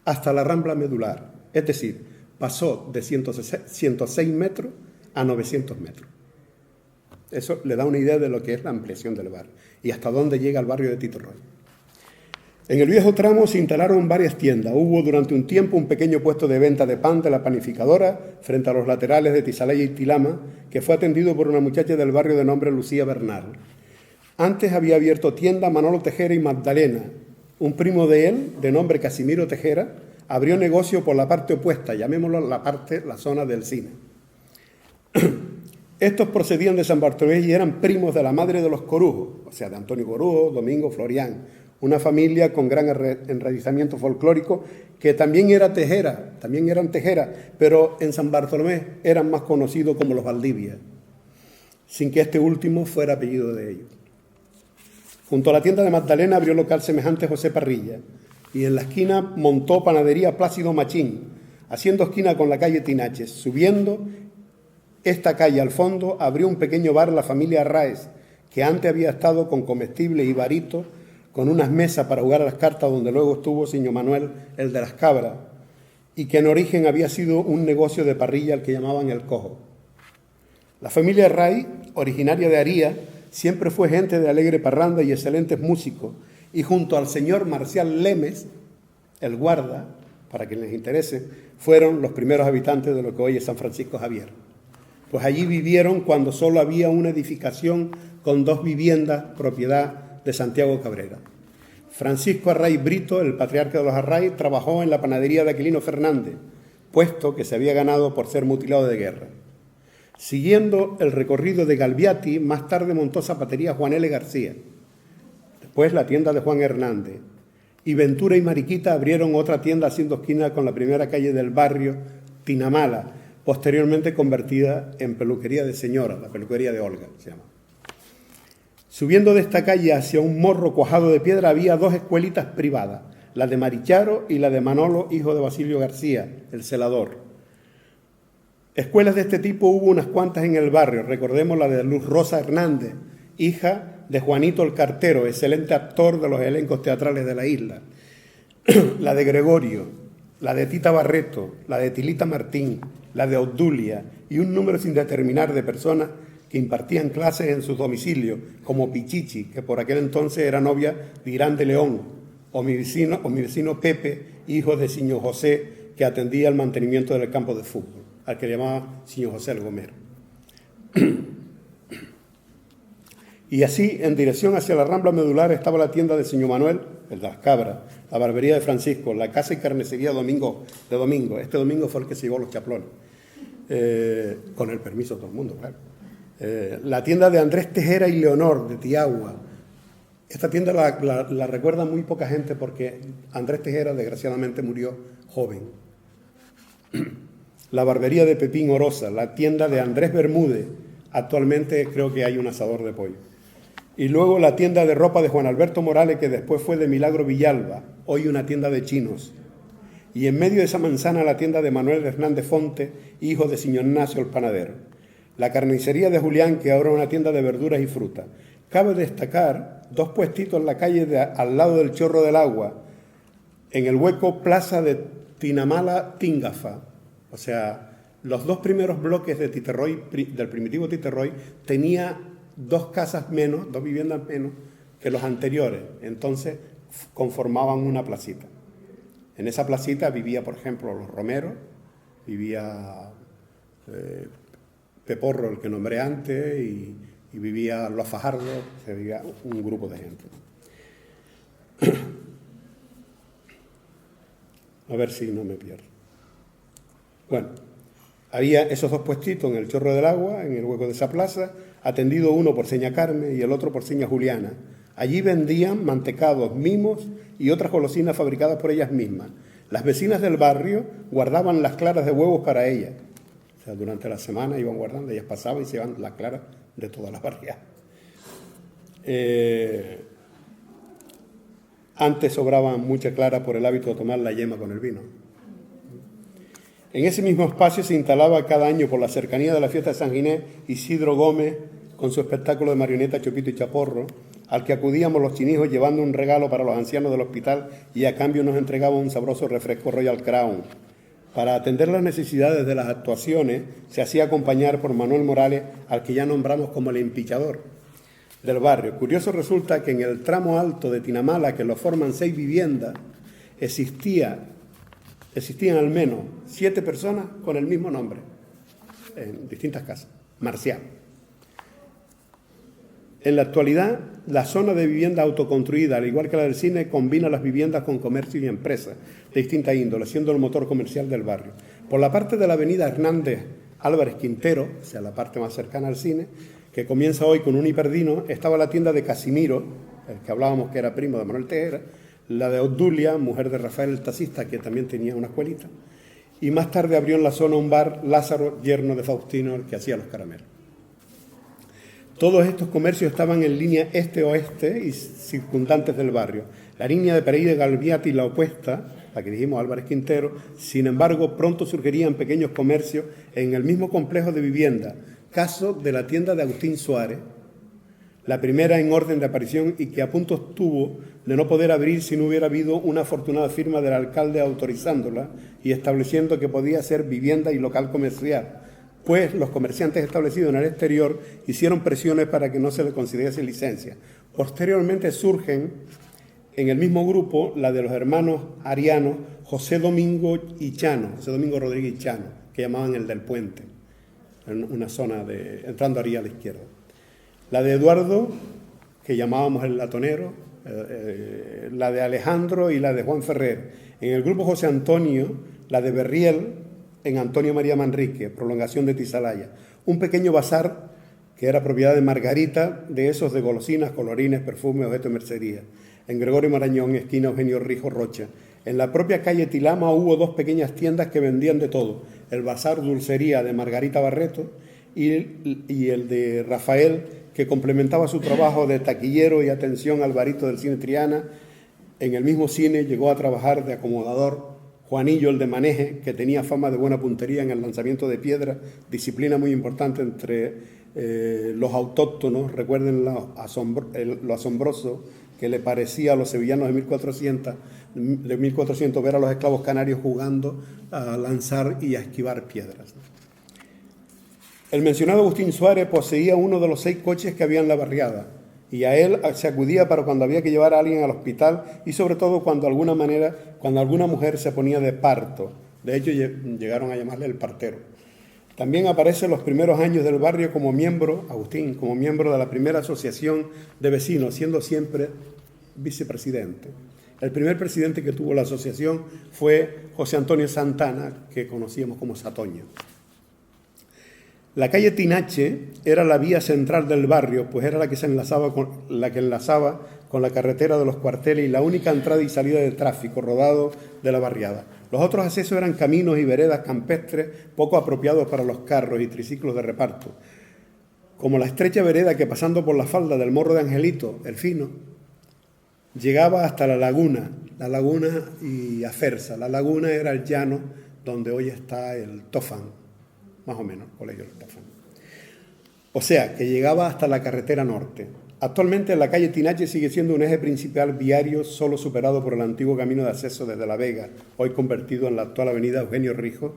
hasta la Rambla Medular, es decir, pasó de 106 metros a 900 metros. Eso le da una idea de lo que es la ampliación del barrio y hasta dónde llega el barrio de Titerroy. En el viejo tramo se instalaron varias tiendas. Hubo durante un tiempo un pequeño puesto de venta de pan de la panificadora frente a los laterales de Tizalaya y Tilama, que fue atendido por una muchacha del barrio de nombre Lucía Bernal. Antes había abierto tienda Manolo Tejera y Magdalena. Un primo de él, de nombre Casimiro Tejera, abrió negocio por la parte opuesta, llamémoslo la zona del cine. Estos procedían de San Bartolomé y eran primos de la madre de los Corujos, o sea, de Antonio Corujo, Domingo Florián, una familia con gran enraizamiento folclórico que también eran Tejera, pero en San Bartolomé eran más conocidos como los Valdivia, sin que este último fuera apellido de ellos. Junto a la tienda de Magdalena abrió local semejante José Parrilla, y en la esquina montó panadería Plácido Machín, haciendo esquina con la calle Tinaches. Subiendo esta calle al fondo abrió un pequeño bar la familia Arraez, que antes había estado con comestible y barito, con unas mesas para jugar a las cartas, donde luego estuvo señor Manuel, el de las cabras, y que en origen había sido un negocio de parrilla al que llamaban El Cojo. La familia Arraez, originaria de Aría, siempre fue gente de alegre parranda y excelentes músicos, y junto al señor Marcial Lemes, el guarda, para quien les interese, fueron los primeros habitantes de lo que hoy es San Francisco Javier. Pues allí vivieron cuando solo había una edificación con 2 viviendas, propiedad de Santiago Cabrera. Francisco Arraez Brito, el patriarca de los Arraez, trabajó en la panadería de Aquilino Fernández, puesto que se había ganado por ser mutilado de guerra. Siguiendo el recorrido de Galviati, más tarde montó zapatería Juan L. García, después la tienda de Juan Hernández, y Ventura y Mariquita abrieron otra tienda haciendo esquina con la primera calle del barrio, Tinamala, posteriormente convertida en peluquería de señora, la peluquería de Olga se llama. Subiendo de esta calle hacia un morro cuajado de piedra había 2 escuelitas privadas, la de Maricharo y la de Manolo, hijo de Basilio García, el celador. Escuelas de este tipo hubo unas cuantas en el barrio, recordemos la de Luz Rosa Hernández, hija de Juanito el Cartero, excelente actor de los elencos teatrales de la isla, la de Gregorio, la de Tita Barreto, la de Tilita Martín, la de Obdulia y un número sin determinar de personas que impartían clases en sus domicilios, como Pichichi, que por aquel entonces era novia de Irán de León, o mi vecino Pepe, hijo de señor José, que atendía el mantenimiento del campo de fútbol, al que le llamaba señor José el Gomero. Y así, en dirección hacia la Rambla Medular, estaba la tienda de señor Manuel, el de las cabras, la barbería de Francisco, la casa y carnicería de Domingo. Este domingo fue el que se llevó los chaplones, con el permiso de todo el mundo, claro. La tienda de Andrés Tejera y Leonor, de Tiagua. Esta tienda la recuerda muy poca gente porque Andrés Tejera, desgraciadamente, murió joven. La barbería de Pepín Orosa, la tienda de Andrés Bermúdez. Actualmente creo que hay un asador de pollo. Y luego la tienda de ropa de Juan Alberto Morales, que después fue de Milagro Villalba, hoy una tienda de chinos. Y en medio de esa manzana la tienda de Manuel Hernández Fonte, hijo de Señor Ignacio el panadero. La carnicería de Julián, que ahora es una tienda de verduras y frutas. Cabe destacar 2 puestitos en la calle al lado del Chorro del Agua, en el hueco Plaza de Tinamala Tingafa. O sea, los 2 primeros bloques de Titerroy, del primitivo Titerroy, tenía 2 casas menos, 2 viviendas menos que los anteriores. Entonces conformaban una placita. En esa placita vivía, por ejemplo, los Romeros, vivía Peporro, el que nombré antes, y vivía los Fajardos, se vivía un grupo de gente. A ver si no me pierdo. Bueno, había esos 2 puestitos en el Chorro del Agua, en el hueco de esa plaza, atendido uno por seña Carmen y el otro por seña Juliana. Allí vendían mantecados, mimos y otras golosinas fabricadas por ellas mismas. Las vecinas del barrio guardaban las claras de huevos para ellas. O sea, durante la semana iban guardando, ellas pasaban y se iban las claras de todas las barriadas. Antes sobraban mucha clara por el hábito de tomar la yema con el vino. En ese mismo espacio se instalaba cada año, por la cercanía de la fiesta de San Ginés, Isidro Gómez con su espectáculo de marioneta Chopito y Chaporro, al que acudíamos los chinijos llevando un regalo para los ancianos del hospital y a cambio nos entregaba un sabroso refresco Royal Crown. Para atender las necesidades de las actuaciones se hacía acompañar por Manuel Morales, al que ya nombramos como el empichador del barrio. Curioso resulta que en el tramo alto de Tinamala, que lo forman 6 viviendas, existían al menos 7 personas con el mismo nombre, en distintas casas. Marcial. En la actualidad, la zona de vivienda autoconstruida, al igual que la del cine, combina las viviendas con comercio y empresas de distinta índole, siendo el motor comercial del barrio. Por la parte de la avenida Hernández Álvarez Quintero, o sea, la parte más cercana al cine, que comienza hoy con un hiperdino, estaba la tienda de Casimiro, el que hablábamos que era primo de Manuel Tejera, la de Obdulia, mujer de Rafael el taxista, que también tenía una escuelita, y más tarde abrió en la zona un bar Lázaro, yerno de Faustino, el que hacía los caramelos. Todos estos comercios estaban en línea este-oeste y circundantes del barrio. La línea de Pereira de Galviati y la opuesta, la que dijimos Álvarez Quintero, sin embargo, pronto surgirían pequeños comercios en el mismo complejo de vivienda, caso de la tienda de Agustín Suárez, la primera en orden de aparición y que a punto estuvo de no poder abrir si no hubiera habido una afortunada firma del alcalde autorizándola y estableciendo que podía ser vivienda y local comercial, pues los comerciantes establecidos en el exterior hicieron presiones para que no se le concediese licencia. Posteriormente surgen en el mismo grupo la de los hermanos arianos José Domingo y Chano, José Domingo Rodríguez y Chano, que llamaban el del Puente, en una zona de entrando ahí a la izquierda. La de Eduardo, que llamábamos el latonero, la de Alejandro y la de Juan Ferrer. En el grupo José Antonio, la de Berriel, en Antonio María Manrique, prolongación de Tizalaya. Un pequeño bazar que era propiedad de Margarita, de esos de golosinas, colorines, perfumes, objetos de mercería. En Gregorio Marañón, esquina Eugenio Rijo Rocha. En la propia calle Tilama hubo 2 pequeñas tiendas que vendían de todo. El bazar Dulcería de Margarita Barreto y el de Rafael, que complementaba su trabajo de taquillero y atención al barito del cine Triana. En el mismo cine llegó a trabajar de acomodador Juanillo, el de Maneje, que tenía fama de buena puntería en el lanzamiento de piedra, disciplina muy importante entre los autóctonos. Recuerden lo asombroso que le parecía a los sevillanos de 1400 ver a los esclavos canarios jugando a lanzar y a esquivar piedras. El mencionado Agustín Suárez poseía uno de los 6 coches que había en la barriada y a él se acudía para cuando había que llevar a alguien al hospital y sobre todo cuando alguna mujer se ponía de parto. De hecho, llegaron a llamarle el partero. También aparece en los primeros años del barrio como miembro, Agustín, como miembro de la primera asociación de vecinos, siendo siempre vicepresidente. El primer presidente que tuvo la asociación fue José Antonio Santana, que conocíamos como Satoño. La calle Tinache era la vía central del barrio, pues era la que enlazaba con la carretera de los cuarteles y la única entrada y salida de tráfico rodado de la barriada. Los otros accesos eran caminos y veredas campestres poco apropiados para los carros y triciclos de reparto, como la estrecha vereda que, pasando por la falda del Morro de Angelito, el Fino, llegaba hasta la laguna y Afersa. La laguna era el llano donde hoy está el Tofán, más o menos, Colegio del Tofán. O sea, que llegaba hasta la carretera norte. Actualmente la calle Tinache sigue siendo un eje principal viario, solo superado por el antiguo camino de acceso desde La Vega, hoy convertido en la actual avenida Eugenio Rijo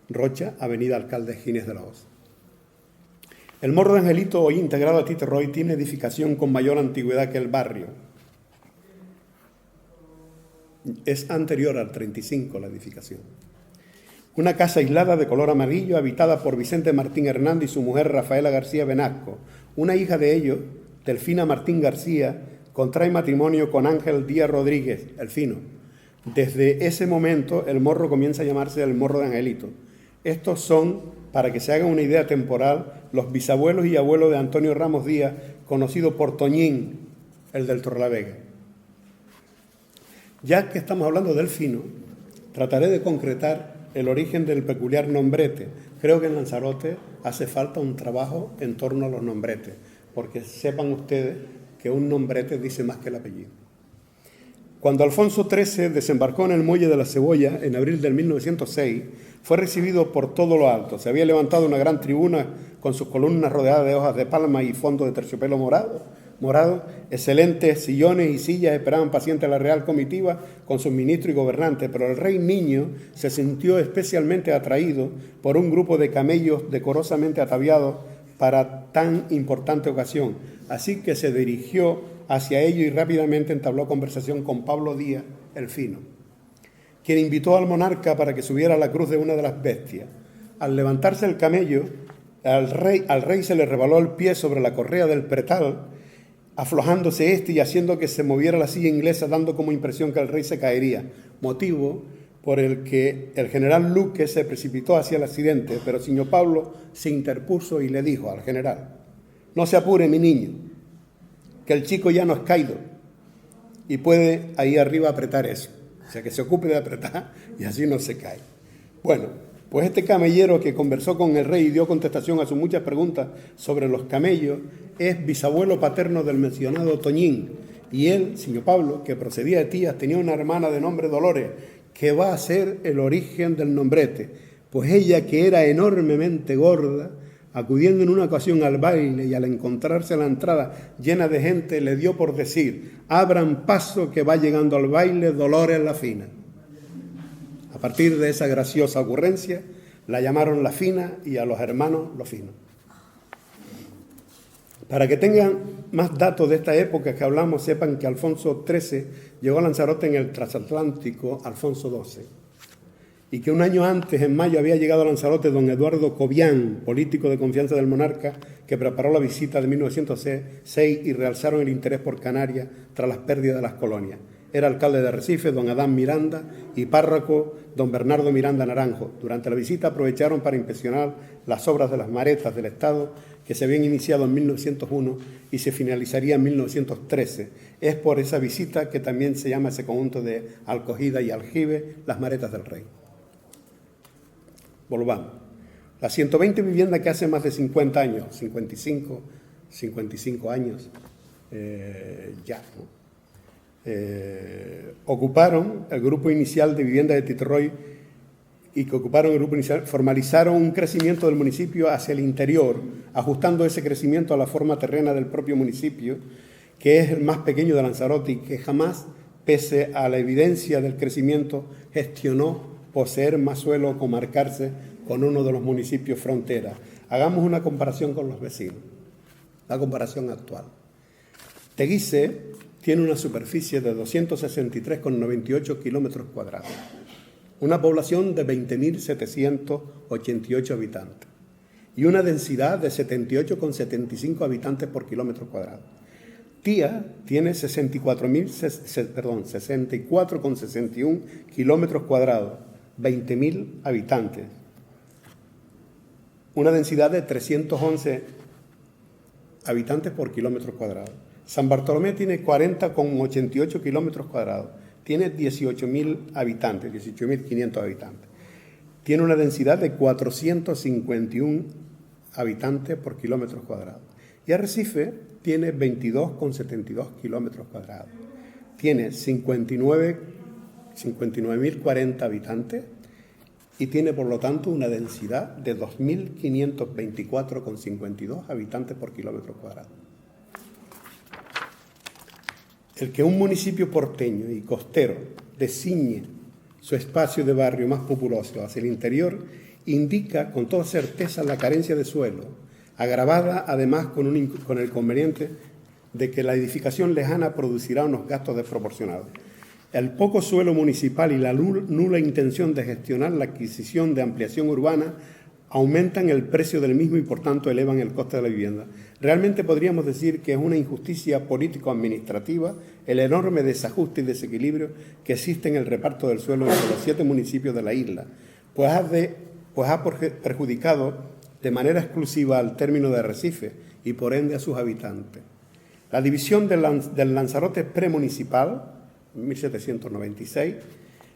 Rocha, avenida Alcalde Gines de la Hoz. El Morro de Angelito, hoy integrado a Titerroy, tiene edificación con mayor antigüedad que el barrio. Es anterior al 35 la edificación. Una casa aislada de color amarillo, habitada por Vicente Martín Hernández y su mujer Rafaela García Benasco. Una hija de ellos, Delfina Martín García, contrae matrimonio con Ángel Díaz Rodríguez, el Fino. Desde ese momento, el morro comienza a llamarse el Morro de Angelito. Estos son, para que se hagan una idea temporal, los bisabuelos y abuelos de Antonio Ramos Díaz, conocido por Toñín, el del Torrelavega. Ya que estamos hablando del Fino, trataré de concretar el origen del peculiar nombrete. Creo que en Lanzarote hace falta un trabajo en torno a los nombretes, porque sepan ustedes que un nombrete dice más que el apellido. Cuando Alfonso XIII desembarcó en el muelle de la Cebolla en abril del 1906, fue recibido por todo lo alto. Se había levantado una gran tribuna con sus columnas rodeadas de hojas de palma y fondo de terciopelo morado. Excelentes sillones y sillas esperaban paciente a la real comitiva con sus ministros y gobernantes, pero el rey niño se sintió especialmente atraído por un grupo de camellos decorosamente ataviados para tan importante ocasión. Así que se dirigió hacia ellos y rápidamente entabló conversación con Pablo Díaz, el Fino, quien invitó al monarca para que subiera a la cruz de una de las bestias. Al levantarse el camello, al rey se le rebaló el pie sobre la correa del pretal, aflojándose este y haciendo que se moviera la silla inglesa, dando como impresión que el rey se caería, motivo por el que el general Luque se precipitó hacia el accidente, pero señor Pablo se interpuso y le dijo al general: no se apure, mi niño, que el chico ya no es caído y puede ahí arriba apretar eso. O sea, que se ocupe de apretar y así no se cae. Bueno, pues este camellero que conversó con el rey y dio contestación a sus muchas preguntas sobre los camellos es bisabuelo paterno del mencionado Toñín. Y él, señor Pablo, que procedía de Tías, tenía una hermana de nombre Dolores, que va a ser el origen del nombrete. Pues ella, que era enormemente gorda, acudiendo en una ocasión al baile y al encontrarse a la entrada llena de gente, le dio por decir: abran paso que va llegando al baile Dolores la Fina. A partir de esa graciosa ocurrencia, la llamaron la Fina y a los hermanos los Finos. Para que tengan más datos de esta época que hablamos, sepan que Alfonso XIII llegó a Lanzarote en el transatlántico Alfonso XII. Y que un año antes, en mayo, había llegado a Lanzarote don Eduardo Cobián, político de confianza del monarca, que preparó la visita de 1906 y realzaron el interés por Canarias tras las pérdidas de las colonias. Era alcalde de Arrecife don Adán Miranda y párroco don Bernardo Miranda Naranjo. Durante la visita aprovecharon para inspeccionar las obras de las maretas del Estado que se habían iniciado en 1901 y se finalizaría en 1913. Es por esa visita que también se llama ese conjunto de Alcogida y Aljibe las maretas del Rey. Volvamos. Las 120 viviendas que hace más de 50 años, 55 años, ocuparon el grupo inicial de viviendas de Titerroy y que ocuparon el grupo inicial, formalizaron un crecimiento del municipio hacia el interior, ajustando ese crecimiento a la forma terrena del propio municipio, que es el más pequeño de Lanzarote y que jamás, pese a la evidencia del crecimiento, gestionó poseer más suelo o comarcarse con uno de los municipios frontera. Hagamos una comparación con los vecinos, la comparación actual. Teguise tiene una superficie de 263,98 kilómetros cuadrados, una población de 20.788 habitantes y una densidad de 78,75 habitantes por kilómetro cuadrado. Tía tiene 64,61 kilómetros cuadrados, 20.000 habitantes. una densidad de 311 habitantes por kilómetro cuadrado. San Bartolomé tiene 40,88 kilómetros cuadrados, tiene 18.000 habitantes, 18.500 habitantes. Tiene una densidad de 451 habitantes por kilómetro cuadrado. Y Arrecife tiene 22,72 kilómetros cuadrados. Tiene 59.040 habitantes y tiene, por lo tanto, una densidad de 2.524,52 habitantes por kilómetro cuadrado. El que un municipio porteño y costero designe su espacio de barrio más populoso hacia el interior indica con toda certeza la carencia de suelo, agravada además con el conveniente de que la edificación lejana producirá unos gastos desproporcionados. El poco suelo municipal y la nula intención de gestionar la adquisición de ampliación urbana aumentan el precio del mismo y por tanto elevan el coste de la vivienda. Realmente podríamos decir que es una injusticia político-administrativa el enorme desajuste y desequilibrio que existe en el reparto del suelo entre los 7 municipios de la isla, pues ha perjudicado de manera exclusiva al término de Arrecife y por ende a sus habitantes. La división del Lanzarote premunicipal, 1796,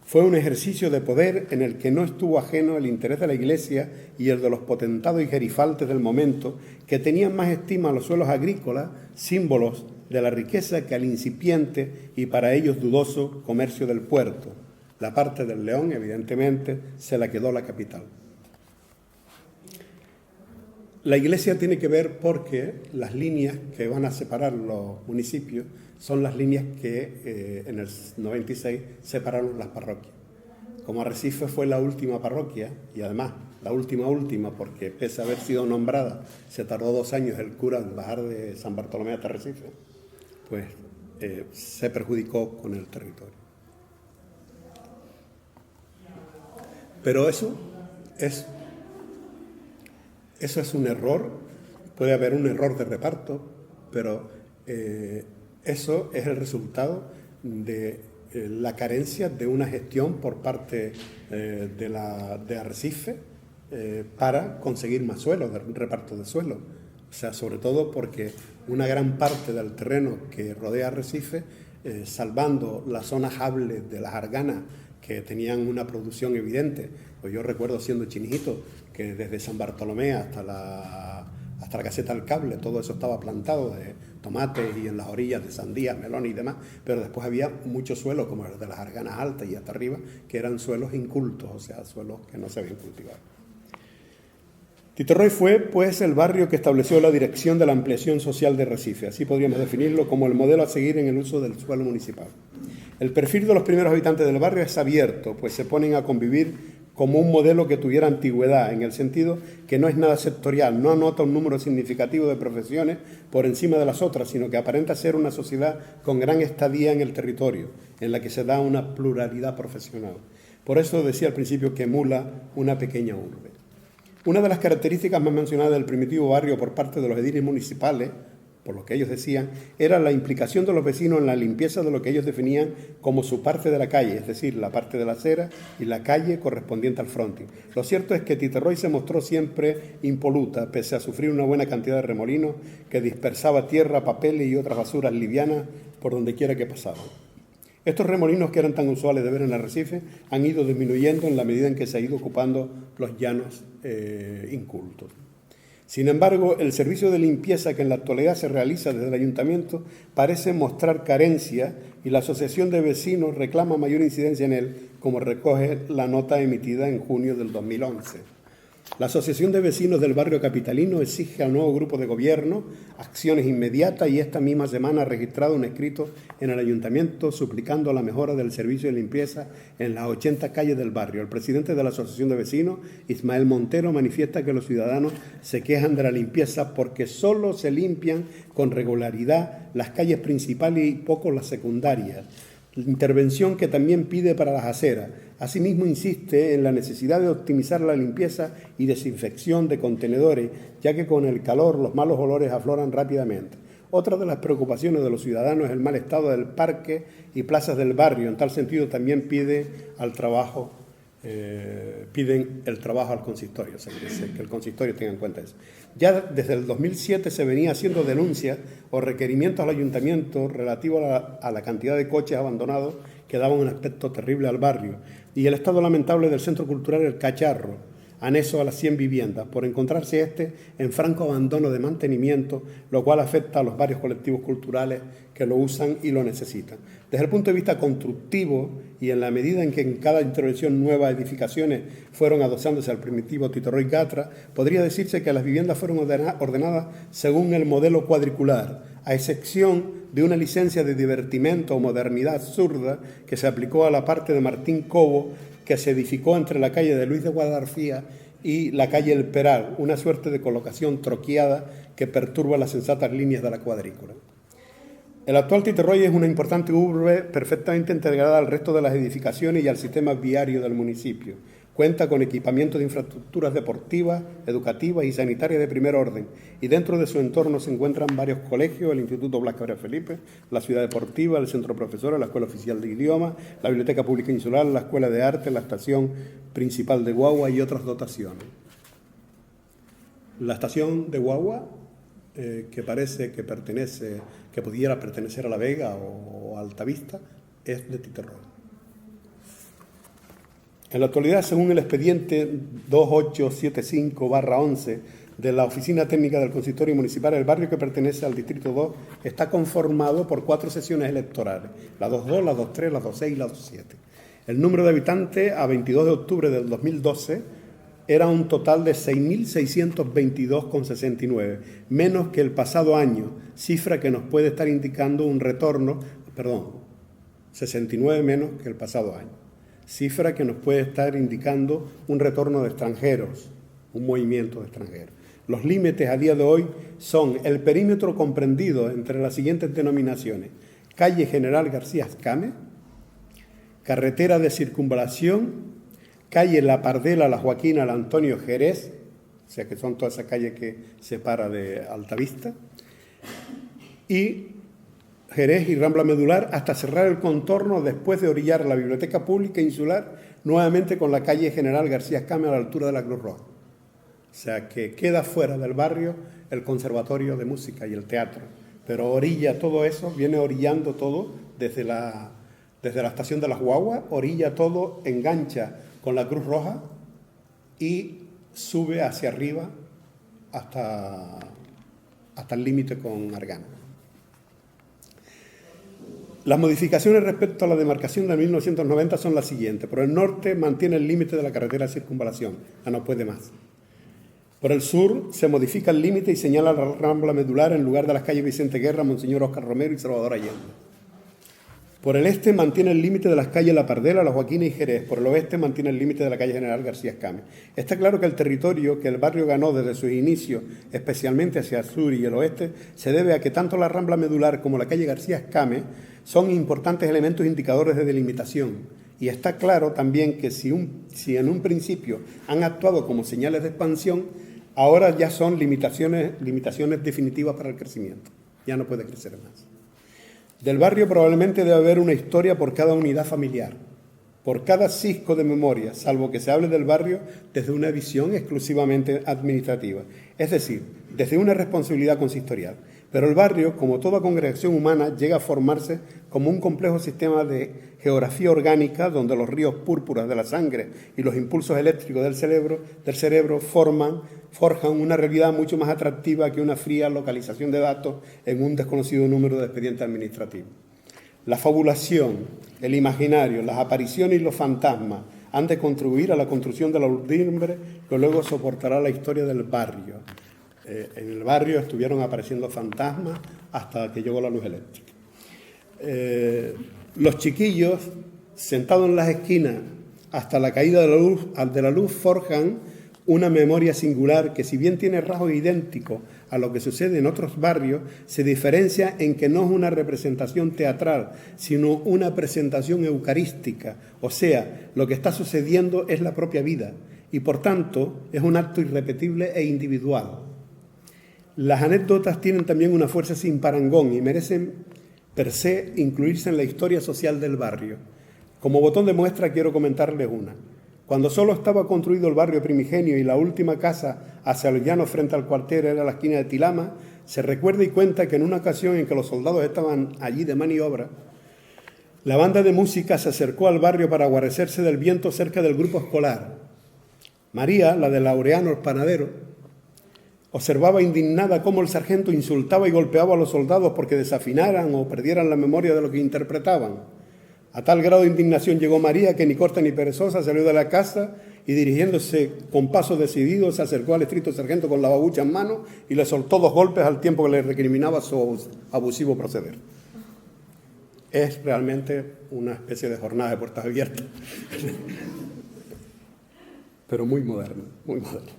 fue un ejercicio de poder en el que no estuvo ajeno el interés de la Iglesia y el de los potentados y gerifaltes del momento, que tenían más estima a los suelos agrícolas, símbolos de la riqueza, que al incipiente y para ellos dudoso comercio del puerto. La parte del León, evidentemente, se la quedó la capital. La Iglesia tiene que ver porque las líneas que van a separar los municipios son las líneas que en el 96 separaron las parroquias. Como Arrecife fue la última parroquia, y además la última, porque pese a haber sido nombrada, se tardó 2 años el cura en bajar de San Bartolomé hasta Arrecife, pues se perjudicó con el territorio. Pero eso es un error, puede haber un error de reparto, pero eso es el resultado de la carencia de una gestión por parte de Arrecife para conseguir más suelo, de reparto de suelo. O sea, sobre todo porque una gran parte del terreno que rodea Arrecife, salvando las zonas hables de las Arganas, que tenían una producción evidente, pues yo recuerdo siendo chinijito que desde San Bartolomé hasta la caseta del Cable, todo eso estaba plantado de tomates y en las orillas de sandías, melones y demás, pero después había mucho suelo, como el de las Arganas altas y hasta arriba, que eran suelos incultos, o sea, suelos que no se habían cultivado. Titerroy fue, pues, el barrio que estableció la dirección de la ampliación social de Arrecife, así podríamos definirlo como el modelo a seguir en el uso del suelo municipal. El perfil de los primeros habitantes del barrio es abierto, pues se ponen a convivir como un modelo que tuviera antigüedad, en el sentido que no es nada sectorial, no anota un número significativo de profesiones por encima de las otras, sino que aparenta ser una sociedad con gran estadía en el territorio, en la que se da una pluralidad profesional. Por eso decía al principio que emula una pequeña urbe. Una de las características más mencionadas del primitivo barrio por parte de los ediles municipales, por lo que ellos decían, era la implicación de los vecinos en la limpieza de lo que ellos definían como su parte de la calle, es decir, la parte de la acera y la calle correspondiente al fronting. Lo cierto es que Titerroy se mostró siempre impoluta, pese a sufrir una buena cantidad de remolinos que dispersaba tierra, papel y otras basuras livianas por donde quiera que pasaban. Estos remolinos, que eran tan usuales de ver en Arrecife, han ido disminuyendo en la medida en que se ha ido ocupando los llanos incultos. Sin embargo, el servicio de limpieza que en la actualidad se realiza desde el ayuntamiento parece mostrar carencia y la Asociación de Vecinos reclama mayor incidencia en él, como recoge la nota emitida en junio del 2011. La Asociación de Vecinos del Barrio Capitalino exige al nuevo grupo de gobierno acciones inmediatas y esta misma semana ha registrado un escrito en el ayuntamiento suplicando la mejora del servicio de limpieza en las 80 calles del barrio. El presidente de la Asociación de Vecinos, Ismael Montero, manifiesta que los ciudadanos se quejan de la limpieza porque solo se limpian con regularidad las calles principales y poco las secundarias. Intervención que también pide para las aceras. Asimismo, insiste en la necesidad de optimizar la limpieza y desinfección de contenedores, ya que con el calor los malos olores afloran rápidamente. Otra de las preocupaciones de los ciudadanos es el mal estado del parque y plazas del barrio. En tal sentido, también pide al trabajo piden el trabajo al consistorio, o sea, que el consistorio tenga en cuenta eso. Ya desde el 2007 se venía haciendo denuncias o requerimientos al ayuntamiento relativo a la cantidad de coches abandonados que daban un aspecto terrible al barrio y el estado lamentable del Centro Cultural El Cacharro, anexo a las 100 viviendas, por encontrarse en franco abandono de mantenimiento, lo cual afecta a los varios colectivos culturales que lo usan y lo necesitan. Desde el punto de vista constructivo y en la medida en que en cada intervención nuevas edificaciones fueron adosándose al primitivo Tito Roy Gatra, podría decirse que las viviendas fueron ordenadas según el modelo cuadricular, a excepción de una licencia de divertimento o modernidad absurda que se aplicó a la parte de Martín Cobo, que se edificó entre la calle de Luis de Guadarcía y la calle El Peral, una suerte de colocación troqueada que perturba las sensatas líneas de la cuadrícula. El actual Titerroy es una importante urbe perfectamente integrada al resto de las edificaciones y al sistema viario del municipio. Cuenta con equipamiento de infraestructuras deportivas, educativas y sanitarias de primer orden, y dentro de su entorno se encuentran varios colegios, el Instituto Blas Cabrera Felipe, la Ciudad Deportiva, el Centro Profesora, la Escuela Oficial de Idiomas, la Biblioteca Pública Insular, la Escuela de Arte, la Estación Principal de Guagua y otras dotaciones. La estación de Guagua, que parece que pudiera pertenecer a La Vega o a Altavista, es de Titerroy. En la actualidad, según el expediente 2875/11 de la Oficina Técnica del Consistorio Municipal, el barrio que pertenece al Distrito 2 está conformado por 4 secciones electorales, la 2.2, la 2.3, la 2.6 y la 2.7. El número de habitantes a 22 de octubre del 2012 era un total de 6.622,69, menos que el pasado año, cifra que nos puede estar indicando un retorno, 69 menos que el pasado año. Cifra que nos puede estar indicando un retorno de extranjeros, un movimiento de extranjeros. Los límites a día de hoy son el perímetro comprendido entre las siguientes denominaciones: calle General García Escame, carretera de circunvalación, calle La Pardela, La Joaquina, La Antonio Jerez, o sea que son toda esa calle que separa de Altavista, y Jerez y Rambla Medular, hasta cerrar el contorno después de orillar la Biblioteca Pública Insular nuevamente con la calle General García Escame a la altura de la Cruz Roja. O sea que queda fuera del barrio el Conservatorio de Música y el teatro, pero orilla todo eso, viene orillando todo desde la estación de las Guaguas, orilla todo, engancha con la Cruz Roja y sube hacia arriba hasta el límite con Argana. Las modificaciones respecto a la demarcación de 1990 son las siguientes. Por el norte mantiene el límite de la carretera de circunvalación, ya no puede más. Por el sur se modifica el límite y señala la Rambla Medular en lugar de las calles Vicente Guerra, Monseñor Óscar Romero y Salvador Allende. Por el este mantiene el límite de las calles La Pardela, La Joaquina y Jerez. Por el oeste mantiene el límite de la calle General García Escame. Está claro que el territorio que el barrio ganó desde sus inicios, especialmente hacia el sur y el oeste, se debe a que tanto la Rambla Medular como la calle García Escame son importantes elementos indicadores de delimitación. Y está claro también que si en un principio han actuado como señales de expansión, ahora ya son limitaciones definitivas para el crecimiento. Ya no puede crecer más. Del barrio probablemente debe haber una historia por cada unidad familiar, por cada cisco de memoria, salvo que se hable del barrio desde una visión exclusivamente administrativa, es decir, desde una responsabilidad consistorial. Pero el barrio, como toda congregación humana, llega a formarse como un complejo sistema de geografía orgánica donde los ríos púrpuras de la sangre y los impulsos eléctricos del cerebro forjan una realidad mucho más atractiva que una fría localización de datos en un desconocido número de expedientes administrativos. La fabulación, el imaginario, las apariciones y los fantasmas han de contribuir a la construcción de la urdimbre que luego soportará la historia del barrio. En el barrio estuvieron apareciendo fantasmas hasta que llegó la luz eléctrica. Los chiquillos, sentados en las esquinas hasta la caída de la luz, forjan una memoria singular que, si bien tiene rasgos idénticos a lo que sucede en otros barrios, se diferencia en que no es una representación teatral, sino una presentación eucarística. O sea, lo que está sucediendo es la propia vida y, por tanto, es un acto irrepetible e individual. Las anécdotas tienen también una fuerza sin parangón y merecen per se incluirse en la historia social del barrio. Como botón de muestra quiero comentarles una. Cuando solo estaba construido el barrio primigenio y la última casa hacia los llanos frente al cuartel era la esquina de Tilama, se recuerda y cuenta que en una ocasión en que los soldados estaban allí de maniobra, la banda de música se acercó al barrio para guarecerse del viento cerca del grupo escolar. María, la de Laureano el panadero, observaba indignada cómo el sargento insultaba y golpeaba a los soldados porque desafinaran o perdieran la memoria de lo que interpretaban. A tal grado de indignación llegó María que ni corta ni perezosa salió de la casa y dirigiéndose con pasos decididos se acercó al estricto sargento con la babucha en mano y le soltó 2 golpes al tiempo que le recriminaba su abusivo proceder. Es realmente una especie de jornada de puertas abiertas, pero muy moderna, muy moderna.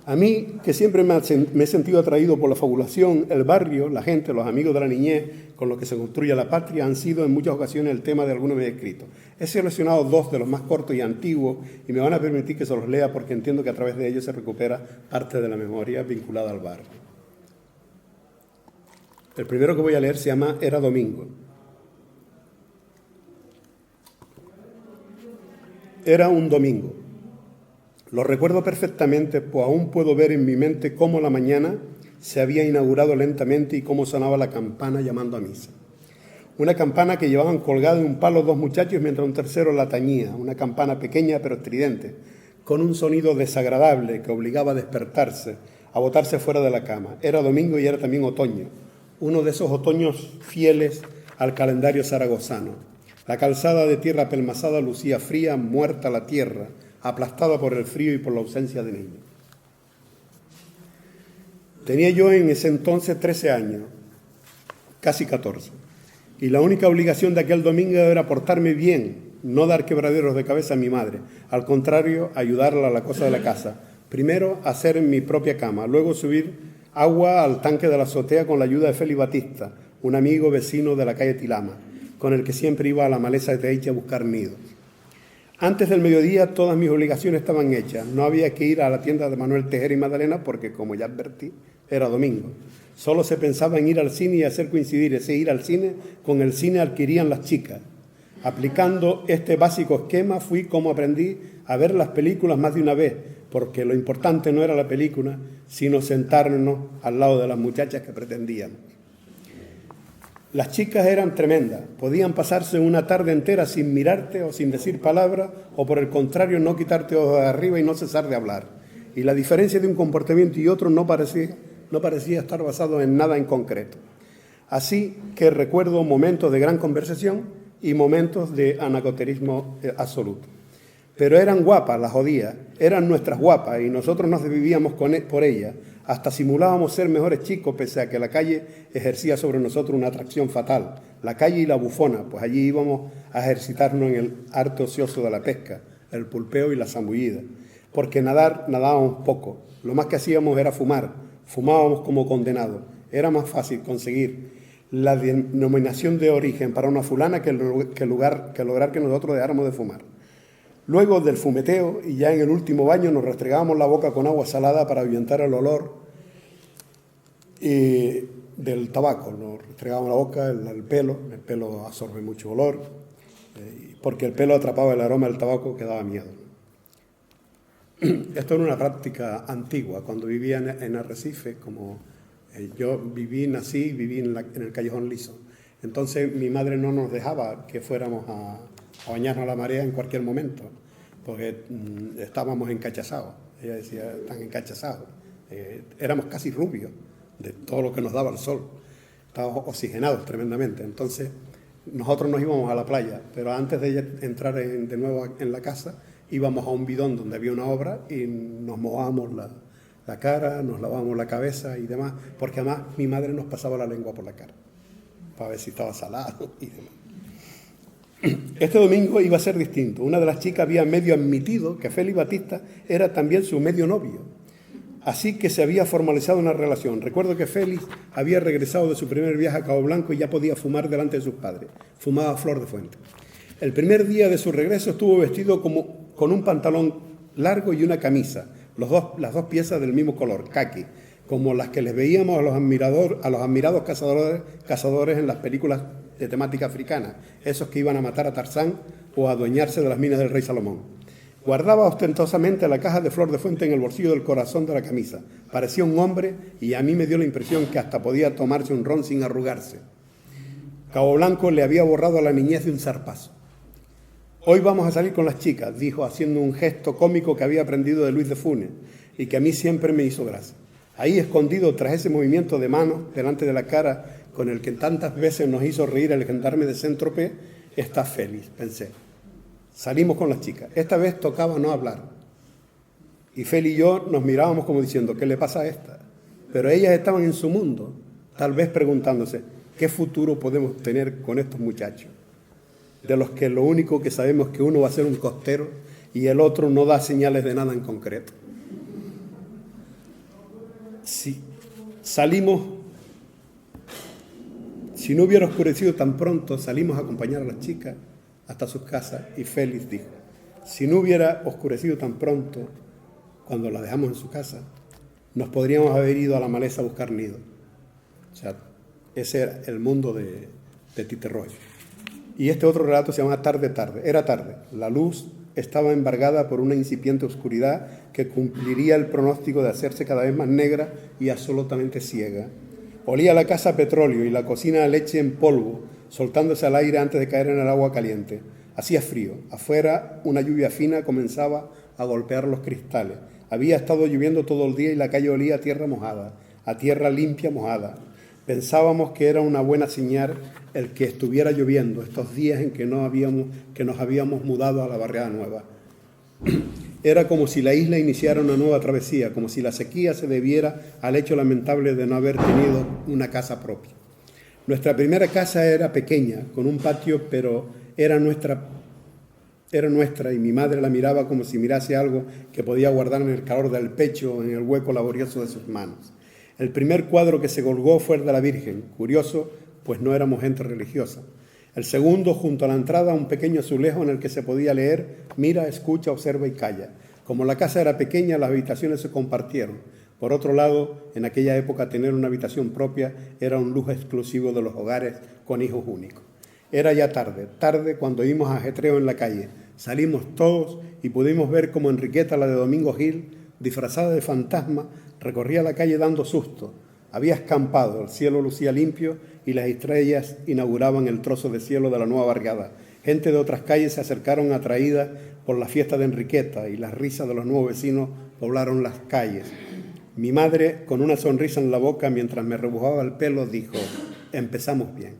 A mí, que siempre me he sentido atraído por la fabulación, el barrio, la gente, los amigos de la niñez, con los que se construye la patria, han sido en muchas ocasiones el tema de algunos de mis escritos. He seleccionado 2 de los más cortos y antiguos y me van a permitir que se los lea porque entiendo que a través de ellos se recupera parte de la memoria vinculada al barrio. El primero que voy a leer se llama Era domingo. Era un domingo. Lo recuerdo perfectamente, pues aún puedo ver en mi mente cómo la mañana se había inaugurado lentamente y cómo sonaba la campana llamando a misa. Una campana que llevaban colgada en un palo 2 muchachos mientras un tercero la tañía, una campana pequeña pero estridente, con un sonido desagradable que obligaba a despertarse, a botarse fuera de la cama. Era domingo y era también otoño, uno de esos otoños fieles al calendario zaragozano. La calzada de tierra pelmazada lucía fría, muerta la tierra, aplastada por el frío y por la ausencia de niños. Tenía yo en ese entonces 13 años, casi 14, y la única obligación de aquel domingo era portarme bien, no dar quebraderos de cabeza a mi madre, al contrario, ayudarla a la cosa de la casa. Primero, hacer mi propia cama, luego subir agua al tanque de la azotea con la ayuda de Félix Batista, un amigo vecino de la calle Tilama, con el que siempre iba a la maleza de Teiche a buscar nidos. Antes del mediodía todas mis obligaciones estaban hechas. No había que ir a la tienda de Manuel Tejera y Magdalena porque, como ya advertí, era domingo. Solo se pensaba en ir al cine y hacer coincidir ese ir al cine con el cine al que irían las chicas. Aplicando este básico esquema fui como aprendí a ver las películas más de una vez, porque lo importante no era la película, sino sentarnos al lado de las muchachas que pretendíamos. Las chicas eran tremendas, podían pasarse una tarde entera sin mirarte o sin decir palabra, o por el contrario no quitarte ojos de arriba y no cesar de hablar. Y la diferencia de un comportamiento y otro no parecía estar basado en nada en concreto. Así que recuerdo momentos de gran conversación y momentos de anacoterismo absoluto. Pero eran guapas las jodidas, eran nuestras guapas y nosotros nos desvivíamos por ellas. Hasta simulábamos ser mejores chicos, pese a que la calle ejercía sobre nosotros una atracción fatal. La calle y la bufona, pues allí íbamos a ejercitarnos en el arte ocioso de la pesca, el pulpeo y la zambullida. Porque nadábamos poco. Lo más que hacíamos era fumar. Fumábamos como condenados. Era más fácil conseguir la denominación de origen para una fulana que lograr que nosotros dejáramos de fumar. Luego del fumeteo y ya en el último baño nos restregábamos la boca con agua salada para ahuyentar el olor del tabaco. Nos restregábamos la boca, el pelo absorbe mucho olor, porque el pelo atrapaba el aroma del tabaco que daba miedo. Esto era una práctica antigua. Cuando vivía en Arrecife, como yo nací y viví en el Callejón Liso. Entonces mi madre no nos dejaba que fuéramos a bañarnos a la marea en cualquier momento, porque estábamos encachazados. Ella decía, están encachazados. Éramos casi rubios de todo lo que nos daba el sol. Estábamos oxigenados tremendamente. Entonces nosotros nos íbamos a la playa, pero antes de entrar de nuevo en la casa, íbamos a un bidón donde había una obra y nos mojábamos la cara, nos lavábamos la cabeza y demás, porque además mi madre nos pasaba la lengua por la cara para ver si estaba salado y demás. Este domingo iba a ser distinto. Una de las chicas había medio admitido que Félix Batista era también su medio novio. Así que se había formalizado una relación. Recuerdo que Félix había regresado de su primer viaje a Cabo Blanco y ya podía fumar delante de sus padres. Fumaba flor de fuente. El primer día de su regreso estuvo vestido con un pantalón largo y una camisa, las dos piezas del mismo color, caqui, como las que les veíamos a los admirados cazadores en las películas de temática africana, esos que iban a matar a Tarzán o a adueñarse de las minas del rey Salomón. Guardaba ostentosamente la caja de flor de fuente en el bolsillo del corazón de la camisa. Parecía un hombre y a mí me dio la impresión que hasta podía tomarse un ron sin arrugarse. Cabo Blanco le había borrado a la niñez de un zarpazo. Hoy vamos a salir con las chicas, dijo haciendo un gesto cómico que había aprendido de Luis de Funes y que a mí siempre me hizo gracia. Ahí escondido tras ese movimiento de manos delante de la cara con el que tantas veces nos hizo reír el gendarme de Saint-Tropez, está Félix, pensé. Salimos con las chicas. Esta vez tocaba no hablar. Y Félix y yo nos mirábamos como diciendo, ¿qué le pasa a esta? Pero ellas estaban en su mundo, tal vez preguntándose, ¿qué futuro podemos tener con estos muchachos? De los que lo único que sabemos es que uno va a ser un costero y el otro no da señales de nada en concreto. Si no hubiera oscurecido tan pronto, salimos a acompañar a las chicas hasta sus casas y Félix dijo, si no hubiera oscurecido tan pronto, cuando la dejamos en su casa, nos podríamos haber ido a la maleza a buscar nido. O sea, ese era el mundo de Titerroy. Y este otro relato se llama Tarde, tarde. Era tarde. La luz estaba embargada por una incipiente oscuridad que cumpliría el pronóstico de hacerse cada vez más negra y absolutamente ciega. Olía la casa a petróleo y la cocina a leche en polvo, soltándose al aire antes de caer en el agua caliente. Hacía frío. Afuera una lluvia fina comenzaba a golpear los cristales. Había estado lloviendo todo el día y la calle olía a tierra mojada, a tierra limpia mojada. Pensábamos que era una buena señal el que estuviera lloviendo estos días en que nos habíamos mudado a la barriada nueva. Era como si la isla iniciara una nueva travesía, como si la sequía se debiera al hecho lamentable de no haber tenido una casa propia. Nuestra primera casa era pequeña, con un patio, pero era nuestra y mi madre la miraba como si mirase algo que podía guardar en el calor del pecho o en el hueco laborioso de sus manos. El primer cuadro que se colgó fue el de la Virgen, curioso, pues no éramos gente religiosa. El segundo, junto a la entrada, un pequeño azulejo en el que se podía leer, mira, escucha, observa y calla. Como la casa era pequeña, las habitaciones se compartieron. Por otro lado, en aquella época tener una habitación propia era un lujo exclusivo de los hogares con hijos únicos. Era ya tarde cuando oímos ajetreo en la calle. Salimos todos y pudimos ver cómo Enriqueta, la de Domingo Gil, disfrazada de fantasma, recorría la calle dando susto. Había escampado, el cielo lucía limpio y las estrellas inauguraban el trozo de cielo de la nueva barriada. Gente de otras calles se acercaron atraídas por la fiesta de Enriqueta y las risas de los nuevos vecinos poblaron las calles. Mi madre, con una sonrisa en la boca mientras me rebujaba el pelo, dijo, empezamos bien.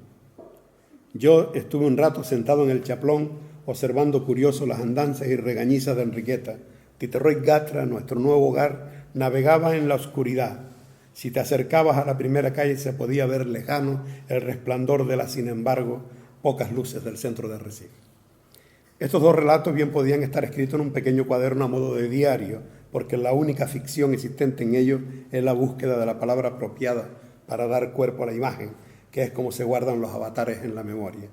Yo estuve un rato sentado en el chaplón observando curioso las andanzas y regañizas de Enriqueta. Titerroy Gatra, nuestro nuevo hogar, navegaba en la oscuridad. Si te acercabas a la primera calle se podía ver lejano el resplandor de las, sin embargo, pocas luces del centro de Recife. Estos dos relatos bien podían estar escritos en un pequeño cuaderno a modo de diario, porque la única ficción existente en ellos es la búsqueda de la palabra apropiada para dar cuerpo a la imagen, que es como se guardan los avatares en la memoria.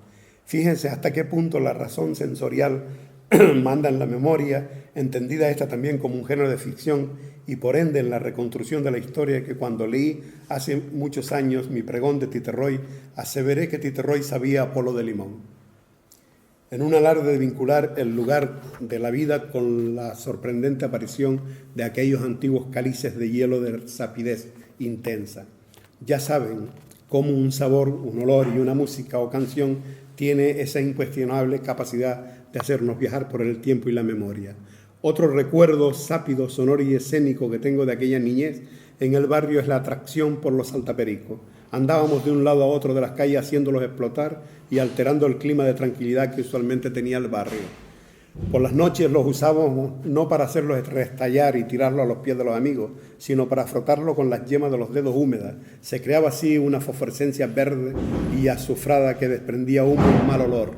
Fíjense hasta qué punto la razón sensorial manda en la memoria, entendida esta también como un género de ficción y por ende en la reconstrucción de la historia, que cuando leí hace muchos años mi pregón de Titerroy, aseveré que Titerroy sabía a polo de limón. En un alarde de vincular el lugar de la vida con la sorprendente aparición de aquellos antiguos cálices de hielo de sapidez intensa. Ya saben cómo un sabor, un olor y una música o canción tiene esa incuestionable capacidad de hacernos viajar por el tiempo y la memoria. Otro recuerdo sápido, sonoro y escénico que tengo de aquella niñez en el barrio es la atracción por los saltapericos. Andábamos de un lado a otro de las calles haciéndolos explotar y alterando el clima de tranquilidad que usualmente tenía el barrio. Por las noches los usábamos no para hacerlos restallar y tirarlos a los pies de los amigos, sino para frotarlos con las yemas de los dedos húmedas. Se creaba así una fosforescencia verde y azufrada que desprendía humo y mal olor.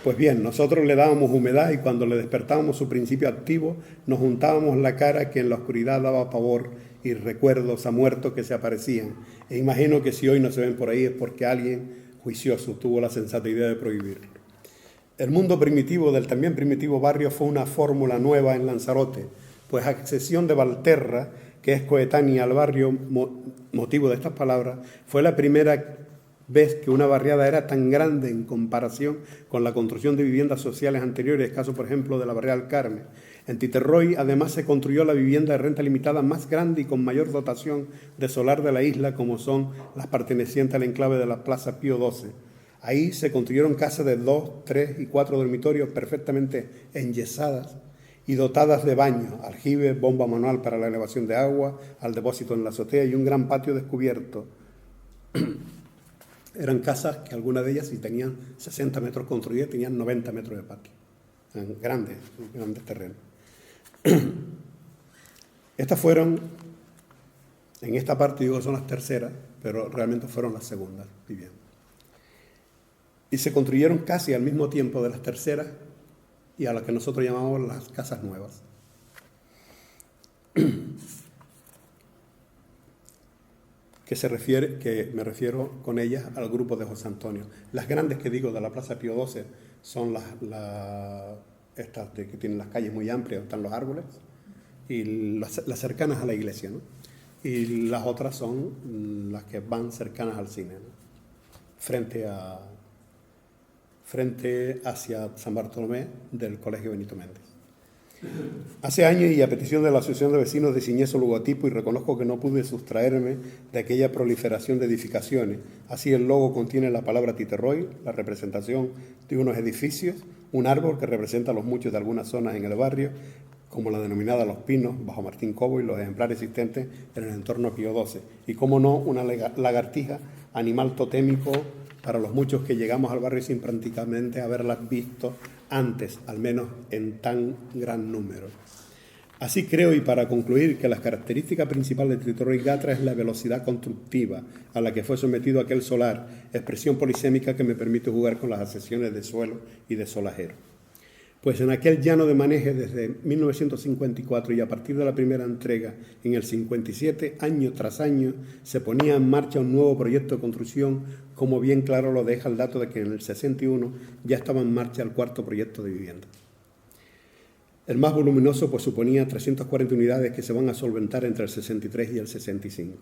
Pues bien, nosotros le dábamos humedad y cuando le despertábamos su principio activo, nos untábamos la cara que en la oscuridad daba pavor y recuerdos a muertos que se aparecían. E imagino que si hoy no se ven por ahí es porque alguien juicioso tuvo la sensata idea de prohibirlo. El mundo primitivo del también primitivo barrio fue una fórmula nueva en Lanzarote, pues a excepción de Valterra, que es coetánea al barrio, motivo de estas palabras, fue la primera ves que una barriada era tan grande en comparación con la construcción de viviendas sociales anteriores, caso por ejemplo de la barriada del Carmen. En Titerroy además se construyó la vivienda de renta limitada más grande y con mayor dotación de solar de la isla, como son las pertenecientes al enclave de la Plaza Pío XII. Ahí se construyeron casas de 2, 3 y 4 dormitorios perfectamente enyesadas y dotadas de baño, aljibe, bomba manual para la elevación de agua, al depósito en la azotea y un gran patio descubierto. Eran casas que algunas de ellas, si tenían 60 metros construidas, tenían 90 metros de patio. Eran grandes terrenos. Estas fueron, en esta parte digo que son las terceras, pero realmente fueron las segundas viviendas. Y se construyeron casi al mismo tiempo de las terceras y a las que nosotros llamamos las casas nuevas. Que me refiero con ellas al grupo de José Antonio. Las grandes que digo de la Plaza Pío XII son estas que tienen las calles muy amplias, están los árboles, y las cercanas a la iglesia, ¿no? Y las otras son las que van cercanas al cine, ¿no? Frente hacia San Bartolomé del Colegio Benito Méndez. Hace años, y a petición de la Asociación de Vecinos, diseñé su logotipo y reconozco que no pude sustraerme de aquella proliferación de edificaciones. Así el logo contiene la palabra Titerroy, la representación de unos edificios, un árbol que representa los muchos de algunas zonas en el barrio, como la denominada Los Pinos, bajo Martín Cobo, y los ejemplares existentes en el entorno Pío XII. Y, como no, una lagartija, animal totémico para los muchos que llegamos al barrio sin prácticamente haberlas visto antes, al menos en tan gran número. Así creo, y para concluir, que la característica principal de Titerroy Gatra es la velocidad constructiva a la que fue sometido aquel solar, expresión polisémica que me permite jugar con las ascensiones de suelo y de solajero. Pues en aquel llano de Maneje, desde 1954 y a partir de la primera entrega en el 57, año tras año, se ponía en marcha un nuevo proyecto de construcción, como bien claro lo deja el dato de que en el 61 ya estaba en marcha el cuarto proyecto de vivienda. El más voluminoso pues suponía 340 unidades que se van a solventar entre el 63 y el 65.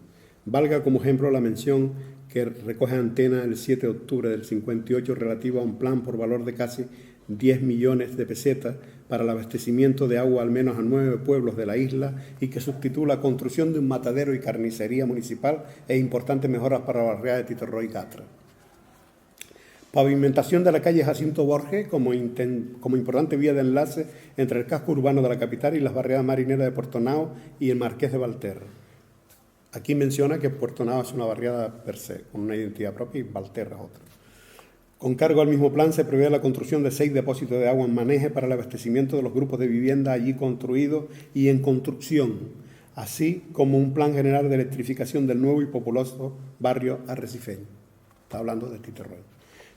Valga como ejemplo la mención que recoge Antena el 7 de octubre del 58 relativa a un plan por valor de casi 10 millones de pesetas para el abastecimiento de agua al menos a 9 pueblos de la isla y que subtitula construcción de un matadero y carnicería municipal e importantes mejoras para la barriada de Titerroy Gatra. Pavimentación de la calle Jacinto Borges como importante vía de enlace entre el casco urbano de la capital y las barriadas marineras de Puerto Nao y el Marqués de Valterra. Aquí menciona que Puerto Nao es una barriada per se, con una identidad propia, y Valterra es otra. Con cargo al mismo plan se prevé la construcción de 6 depósitos de agua en Maneje para el abastecimiento de los grupos de vivienda allí construidos y en construcción, así como un plan general de electrificación del nuevo y populoso barrio arrecifeño. Está hablando de Titerroy.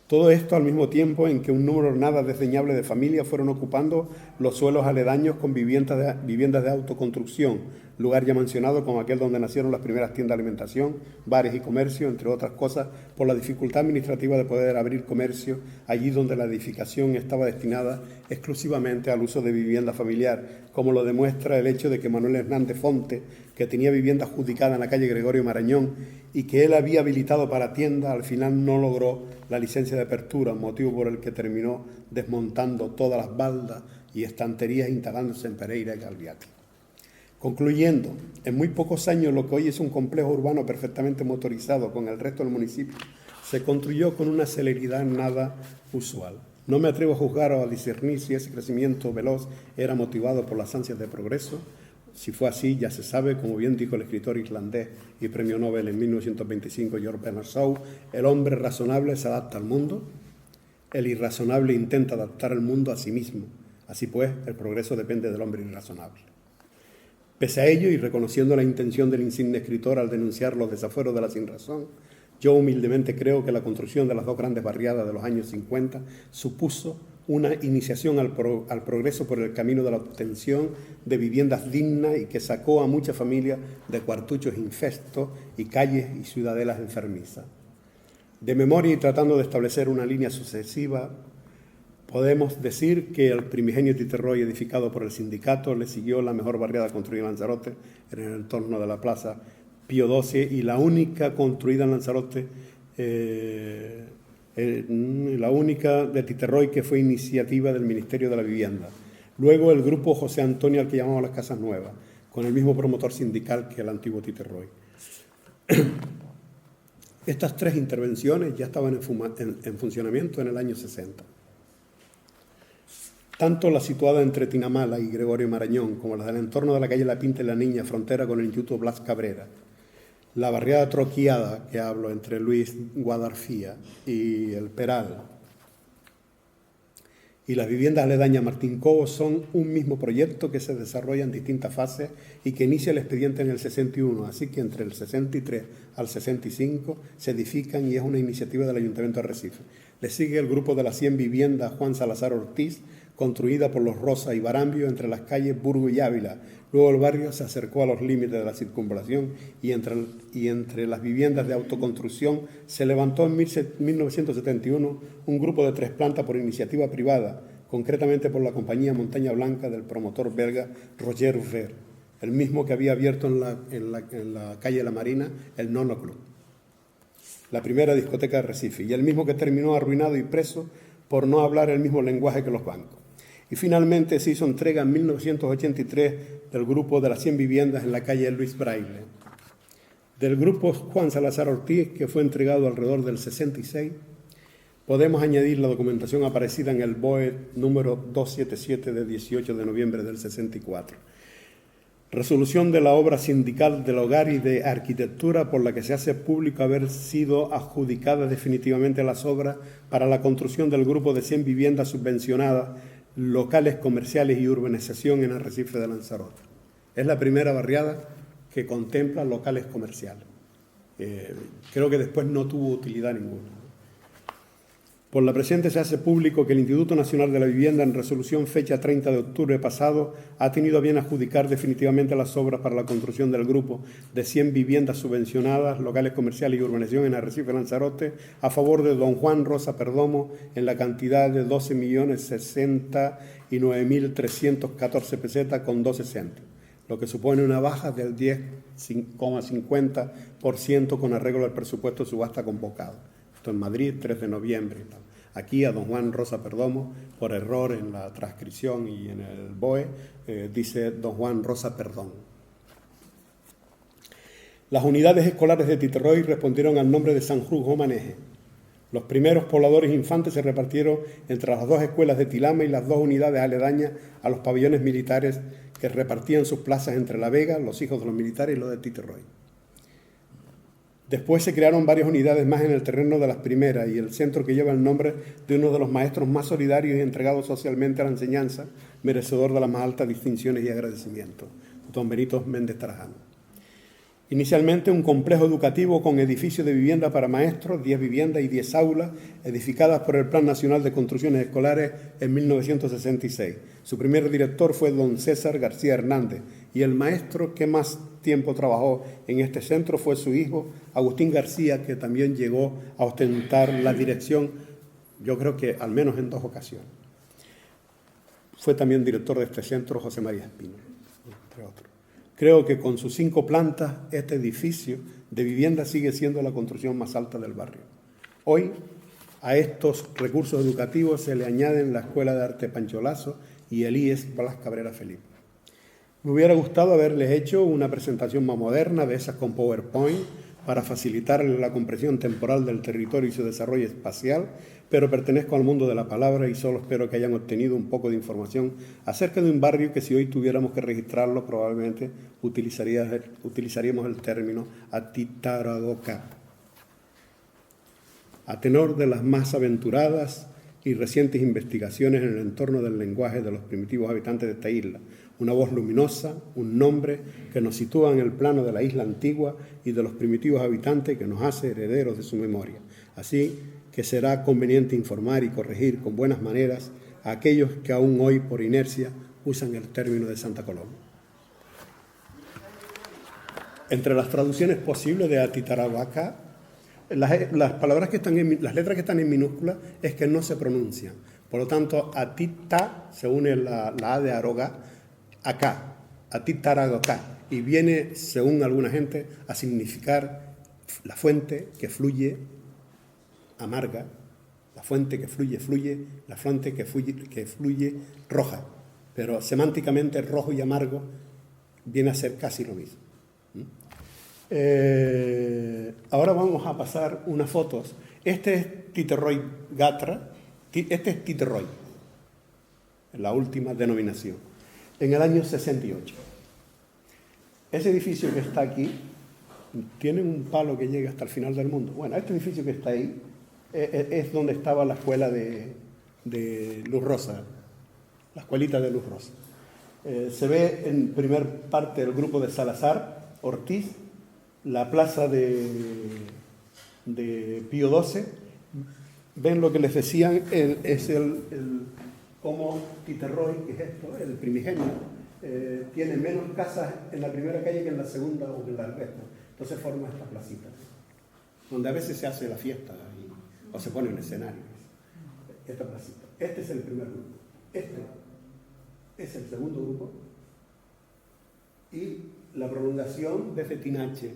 Todo esto al mismo tiempo en que un número nada desdeñable de familias fueron ocupando los suelos aledaños con viviendas de autoconstrucción, lugar ya mencionado como aquel donde nacieron las primeras tiendas de alimentación, bares y comercio, entre otras cosas, por la dificultad administrativa de poder abrir comercio allí donde la edificación estaba destinada exclusivamente al uso de vivienda familiar, como lo demuestra el hecho de que Manuel Hernández Fonte, que tenía vivienda adjudicada en la calle Gregorio Marañón y que él había habilitado para tienda, al final no logró la licencia de apertura, motivo por el que terminó desmontando todas las baldas y estanterías instalándose en Pereira y Galviati. Concluyendo, en muy pocos años lo que hoy es un complejo urbano perfectamente motorizado con el resto del municipio se construyó con una celeridad nada usual. No me atrevo a juzgar o a discernir si ese crecimiento veloz era motivado por las ansias de progreso. Si fue así, ya se sabe, como bien dijo el escritor irlandés y premio Nobel en 1925 George Bernard Shaw, el hombre razonable se adapta al mundo, el irrazonable intenta adaptar al mundo a sí mismo. Así pues, el progreso depende del hombre irrazonable. Pese a ello, y reconociendo la intención del insigne escritor al denunciar los desafueros de la sinrazón, yo humildemente creo que la construcción de las 2 grandes barriadas de los años 50 supuso una iniciación al progreso por el camino de la obtención de viviendas dignas y que sacó a muchas familias de cuartuchos infestos y calles y ciudadelas enfermizas. De memoria y tratando de establecer una línea sucesiva, podemos decir que el primigenio Titerroy edificado por el sindicato le siguió la mejor barriada construida en Lanzarote en el entorno de la plaza Pío XII y la única construida en Lanzarote la única de Titerroy que fue iniciativa del Ministerio de la Vivienda. Luego el grupo José Antonio, al que llamamos Las Casas Nuevas, con el mismo promotor sindical que el antiguo Titerroy. Estas 3 intervenciones ya estaban en funcionamiento en el año 60. Tanto la situada entre Tinamala y Gregorio Marañón, como las del entorno de la calle La Pinta y la Niña, frontera con el Instituto Blas Cabrera, la barriada troquiada, que hablo, entre Luis Guadarfía y el Peral, y las viviendas aledañas a Martín Cobo son un mismo proyecto que se desarrolla en distintas fases y que inicia el expediente en el 61, así que entre el 63 al 65 se edifican y es una iniciativa del Ayuntamiento de Arrecife. Le sigue el grupo de las 100 viviendas Juan Salazar Ortiz, construida por los Rosa y Barambio entre las calles Burgo y Ávila. Luego el barrio se acercó a los límites de la circunvalación y entre las viviendas de autoconstrucción se levantó en 1971 un grupo de 3 plantas por iniciativa privada, concretamente por la compañía Montaña Blanca del promotor belga Roger Ver, el mismo que había abierto en la calle La Marina el Nono Club, la primera discoteca de Recife, y el mismo que terminó arruinado y preso por no hablar el mismo lenguaje que los bancos. Y finalmente se hizo entrega en 1983 del grupo de las 100 viviendas en la calle Luis Braille. Del grupo Juan Salazar Ortiz, que fue entregado alrededor del 66, podemos añadir la documentación aparecida en el BOE número 277 de 18 de noviembre del 64. Resolución de la obra sindical del hogar y de arquitectura por la que se hace público haber sido adjudicadas definitivamente las obras para la construcción del grupo de 100 viviendas subvencionadas, locales comerciales y urbanización en Arrecife de Lanzarote. Es la primera barriada que contempla locales comerciales. Creo que después no tuvo utilidad ninguna. Por la presente se hace público que el Instituto Nacional de la Vivienda, en resolución fecha 30 de octubre pasado, ha tenido a bien adjudicar definitivamente las obras para la construcción del grupo de 100 viviendas subvencionadas, locales comerciales y urbanización en Arrecife, Lanzarote, a favor de don Juan Rosa Perdomo, en la cantidad de 12.069.314 pesetas con 12 centos, lo que supone una baja del 10,50% con arreglo al presupuesto de subasta convocado. Esto en Madrid, 3 de noviembre. Aquí a don Juan Rosa Perdomo, por error en la transcripción y en el BOE, dice don Juan Rosa Perdón. Las unidades escolares de Titerroy respondieron al nombre de San Justo Maneje. Los primeros pobladores infantes se repartieron entre las 2 escuelas de Tilama y las 2 unidades aledañas a los pabellones militares que repartían sus plazas entre La Vega, los hijos de los militares y los de Titerroy. Después se crearon varias unidades más en el terreno de las primeras y el centro que lleva el nombre de uno de los maestros más solidarios y entregados socialmente a la enseñanza, merecedor de las más altas distinciones y agradecimientos, don Benito Méndez Trajano. Inicialmente un complejo educativo con edificio de vivienda para maestros, 10 viviendas y 10 aulas, edificadas por el Plan Nacional de Construcciones Escolares en 1966. Su primer director fue don César García Hernández y el maestro que más tiempo trabajó en este centro fue su hijo Agustín García, que también llegó a ostentar la dirección, yo creo que al menos en 2 ocasiones. Fue también director de este centro José María Espino, entre otros. Creo que con sus 5 plantas, este edificio de vivienda sigue siendo la construcción más alta del barrio. Hoy, a estos recursos educativos se le añaden la Escuela de Arte Pancho Lazo y el IES Blas Cabrera Felipe. Me hubiera gustado haberles hecho una presentación más moderna de esas con PowerPoint para facilitarles la comprensión temporal del territorio y su desarrollo espacial, pero pertenezco al mundo de la palabra y solo espero que hayan obtenido un poco de información acerca de un barrio que si hoy tuviéramos que registrarlo probablemente utilizaríamos el término Atitaradoca. A tenor de las más aventuradas y recientes investigaciones en el entorno del lenguaje de los primitivos habitantes de esta isla, una voz luminosa, un nombre que nos sitúa en el plano de la isla antigua y de los primitivos habitantes que nos hace herederos de su memoria. Así que será conveniente informar y corregir con buenas maneras a aquellos que aún hoy por inercia usan el término de Santa Coloma. Entre las traducciones posibles de Atitarahuaca, las palabras que están las letras que están en minúsculas es que no se pronuncian. Por lo tanto, Atita se une la A de Aroga acá, Atitaradoca, y viene, según alguna gente, a significar la fuente que fluye amarga, la fuente que fluye, fluye, la fuente que fluye, roja. Pero semánticamente rojo y amargo viene a ser casi lo mismo. Ahora vamos a pasar unas fotos. Este es Titerroy Gatra, este es Titerroy, la última denominación, en el año 68. Ese edificio que está aquí tiene un palo que llega hasta el final del mundo. Bueno, este edificio que está ahí es donde estaba la escuela de Luz Rosa, la escuelita de Luz Rosa. Se ve en primer parte el grupo de Salazar, Ortiz, la plaza de Pío XII. Ven lo que les decían, es como Titerroy, que es esto, el primigenio, tiene menos casas en la primera calle que en la segunda o en la resto. Entonces forma esta placita, donde a veces se hace la fiesta o se pone un escenario. Esta placita. Este es el primer grupo. Este es el segundo grupo. Y la prolongación desde Tinache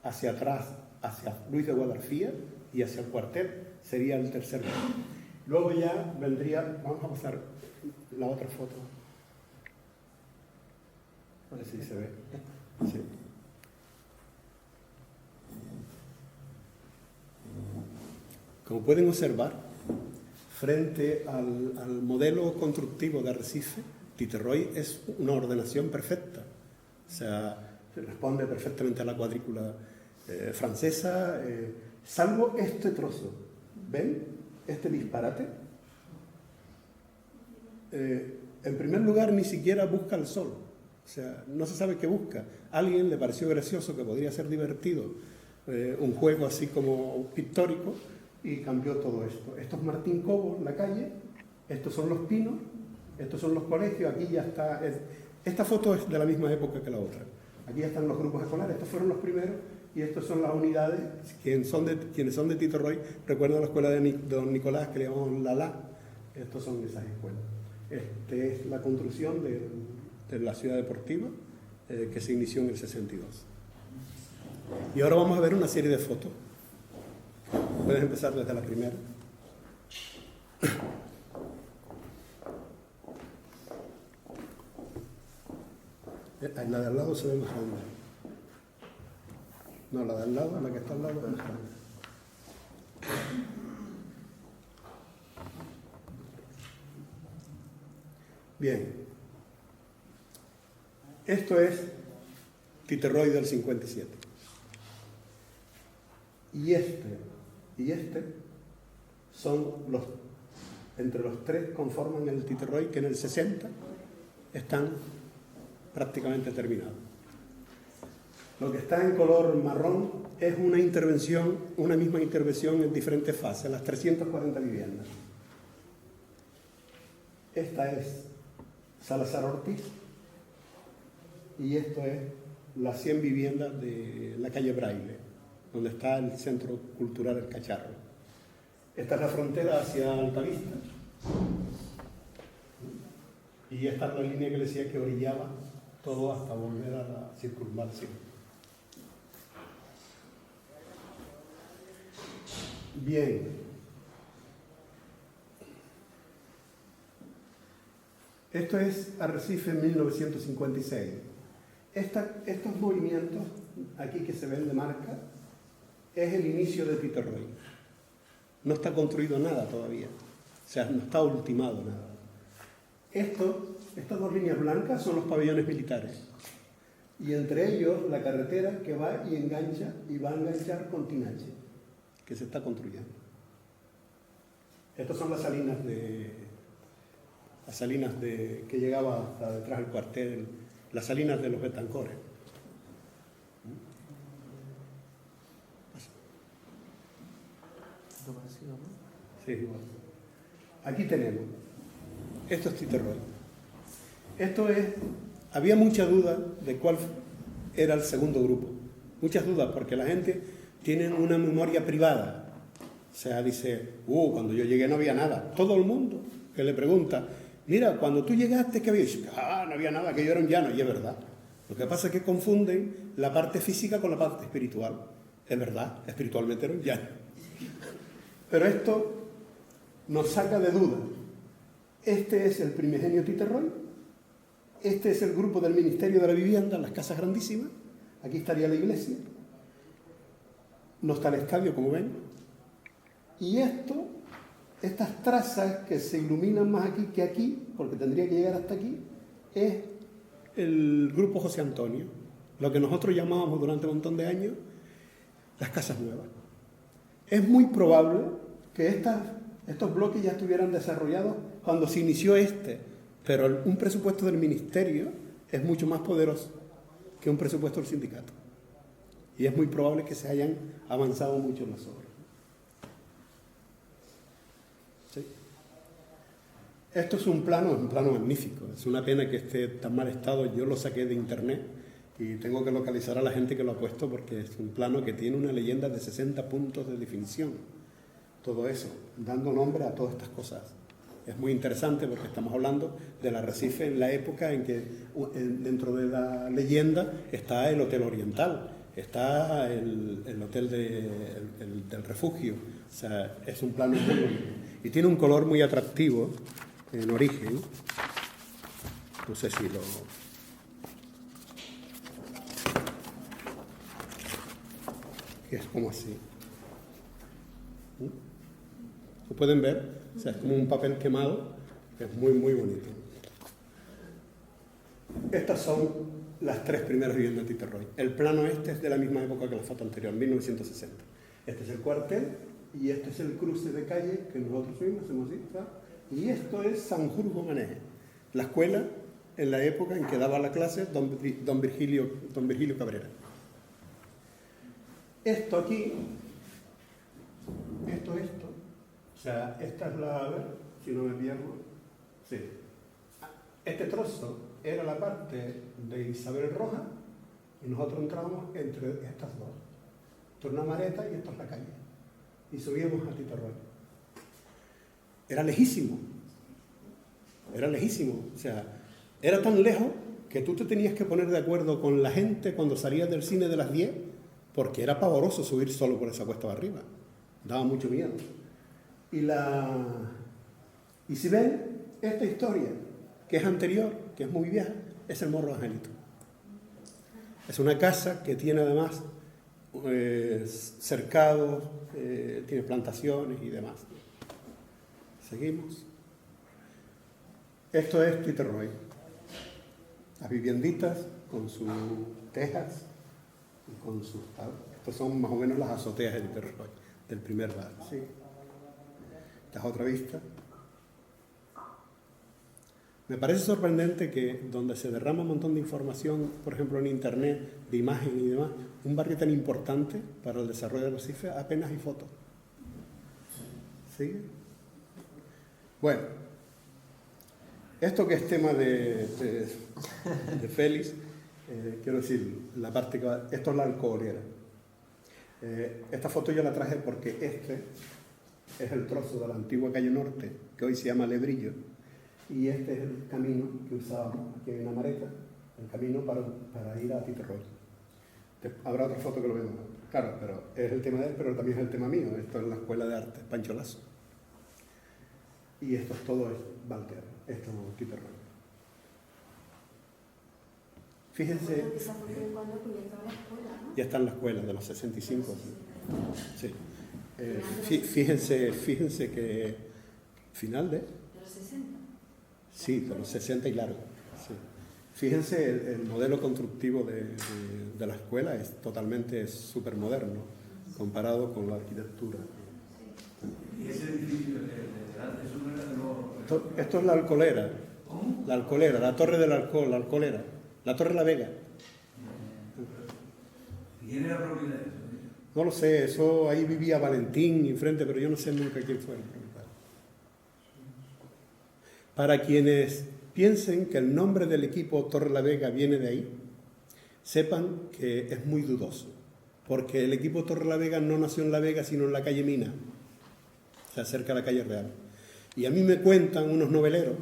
hacia atrás, hacia Luis de Guadarfía y hacia el cuartel, sería el tercer grupo. Luego ya vendría, vamos a pasar la otra foto. A ver si se ve. Sí. Como pueden observar, frente al modelo constructivo de Arrecife, Titerroy es una ordenación perfecta. O sea, responde perfectamente a la cuadrícula francesa, salvo este trozo. ¿Ven? Este disparate. En primer lugar, ni siquiera busca el sol. O sea, no se sabe qué busca. A alguien le pareció gracioso, que podría ser divertido, un juego así como pictórico, y cambió todo esto. Esto es Martín Cobo, la calle, estos son los pinos, estos son los colegios, aquí ya está... Esta foto es de la misma época que la otra. Aquí ya están los grupos escolares, estos fueron los primeros, y estos son las unidades. Quienes son de Titerroy recuerdan la escuela de Don Nicolás, que le llamamos Lala. Estos son esas escuelas. Esta es la construcción de la ciudad deportiva, que se inició en el 62. Y ahora vamos a ver una serie de fotos. Puedes empezar desde la primera. La de al lado se ve más grande. No, la de al lado, la que está al lado es más grande. Bien. Esto es Titerroy del 57. Y este son entre los tres conforman el Titerroy, que en el 60 están prácticamente terminados. Lo que está en color marrón es una misma intervención en diferentes fases, las 340 viviendas. Esta es Salazar Ortiz y esto es las 100 viviendas de la calle Braille, donde está el Centro Cultural El Cacharro. Esta es la frontera hacia Altavista. Y esta es la línea que le decía que orillaba todo hasta volver a la circunvalación. Bien. Esto es Arrecife en 1956. Estos movimientos aquí que se ven de marca es el inicio de Titerroy. No está construido nada todavía, o sea, no está ultimado nada. Estas dos líneas blancas son los pabellones militares y entre ellos la carretera que va y engancha y va a enganchar con Tinache, que se está construyendo. Estas son las salinas que llegaba hasta detrás del cuartel, las salinas de los Betancores. Sí, igual. Aquí tenemos. Esto es Titerroy. Había mucha duda de cuál era el segundo grupo. Muchas dudas, porque la gente tiene una memoria privada. O sea, dice, cuando yo llegué no había nada. Todo el mundo que le pregunta, mira, cuando tú llegaste, ¿qué había? Dice, no había nada, que yo era un llano. Y es verdad. Lo que pasa es que confunden la parte física con la parte espiritual. Es verdad, espiritualmente era un llano. Pero esto nos saca de duda. Este es el primigenio Titerroy, este es el grupo del Ministerio de la Vivienda, las casas grandísimas, aquí estaría la iglesia, no está el estadio, como ven, y esto, estas trazas que se iluminan más aquí que aquí, porque tendría que llegar hasta aquí, es el grupo José Antonio, lo que nosotros llamábamos durante un montón de años las casas nuevas. Es muy probable que estos bloques ya estuvieran desarrollados cuando se inició pero un presupuesto del ministerio es mucho más poderoso que un presupuesto del sindicato. Y es muy probable que se hayan avanzado mucho en las obras. ¿Sí? Esto es un plano magnífico. Es una pena que esté en tan mal estado. Yo lo saqué de internet y tengo que localizar a la gente que lo ha puesto porque es un plano que tiene una leyenda de 60 puntos de definición. Todo eso, dando nombre a todas estas cosas. Es muy interesante porque estamos hablando del arrecife en la época en que dentro de la leyenda está el Hotel Oriental, está el Hotel del Refugio. O sea, es un plano muy bonito. Y tiene un color muy atractivo en origen. No sé si lo... que es como así. ¿Lo pueden ver? O sea, es como un papel quemado, es muy, muy bonito. Estas son las tres primeras viviendas de Titerroy. El plano este es de la misma época que la foto anterior, 1960. Este es el cuartel y este es el cruce de calle que nosotros mismos hemos visto. Y esto es Sanjurjo Maneje, la escuela en la época en que daba la clase don Virgilio Cabrera. Esto aquí, esto. O sea, esta es la, a ver, si no me pierdo, sí. Este trozo era la parte de Isabel Roja y nosotros entrábamos entre estas dos. Esto es una mareta y esto es la calle. Y subíamos a Titerroy. Era lejísimo. O sea, era tan lejos que tú te tenías que poner de acuerdo con la gente cuando salías del cine de las 10 porque era pavoroso subir solo por esa cuesta de arriba. Daba mucho miedo. Y si ven, esta historia, que es anterior, que es muy vieja, es el Morro Angelito. Es una casa que tiene además cercados, tiene plantaciones y demás. Seguimos. Esto es Titerroy. Las vivienditas con sus tejas y con sus... Estas son más o menos las azoteas de Titerroy, del primer barrio. ¿Sí? Esta es otra vista. Me parece sorprendente que donde se derrama un montón de información, por ejemplo en internet, de imagen y demás, un barrio tan importante para el desarrollo del Arrecife, apenas hay fotos. ¿Sigue? Bueno, esto que es tema de Félix, quiero decir, la parte que va, esto es la Alcoholera. Esta foto yo la traje porque este es el trozo de la antigua calle Norte, que hoy se llama Lebrillo, y este es el camino que usábamos. Aquí hay una mareta, el camino para ir a Titerroy. Habrá otra foto que lo vemos. Claro, pero es el tema de él, pero también es el tema mío. Esto es la Escuela de Arte Pancho Lasso. Y esto es todo Valter, esto es Titerroy. Fíjense... Ya está en la escuela, de los 65. Sí. Fíjense que final de los 60. Sí, de los 60 y largo. Sí. Fíjense, el modelo constructivo de la escuela es totalmente súper moderno comparado con la arquitectura. ¿Y ese edificio de antes, eso no era de nuevo? Esto es la Alcolera. ¿Cómo? La Alcolera, la Torre del Alcol, la Alcolera. La Torre La Vega. ¿Quién era propietario de eso? No lo sé, eso ahí vivía Valentín enfrente, pero yo no sé nunca quién fue el propietario. Para quienes piensen que el nombre del equipo Torre La Vega viene de ahí, sepan que es muy dudoso, porque el equipo Torre La Vega no nació en La Vega, sino en la calle Mina, o sea, cerca de la calle Real. Y a mí me cuentan unos noveleros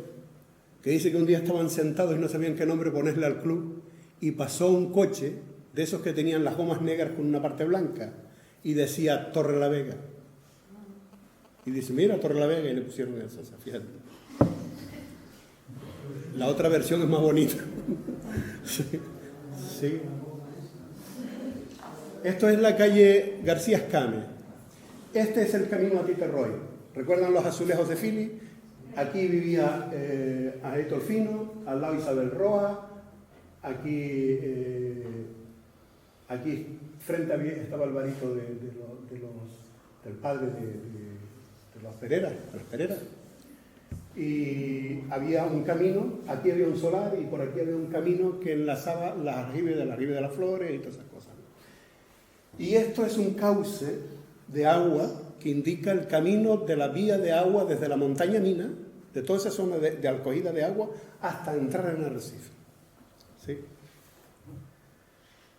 que dicen que un día estaban sentados y no sabían qué nombre ponerle al club, y pasó un coche de esos que tenían las gomas negras con una parte blanca, y decía Torre La Vega. Y dice, mira, Torre la Vega, y le pusieron eso, o sea, fíjate. La otra versión es más bonita. Sí, sí. Esto es la calle García Escame. Este es el camino a Titerroy. ¿Recuerdan los azulejos de Fili? Aquí vivía Aeto Fino, al lado Isabel Roa, aquí frente estaba el barito del padre de los Pereira, de los Pereira. Y había un camino, aquí había un solar y por aquí había un camino que enlazaba la Rive de las Flores y todas esas cosas. Y esto es un cauce de agua que indica el camino de la vía de agua desde la montaña Mina, de toda esa zona de acogida de agua, hasta entrar en Arrecife. ¿Sí?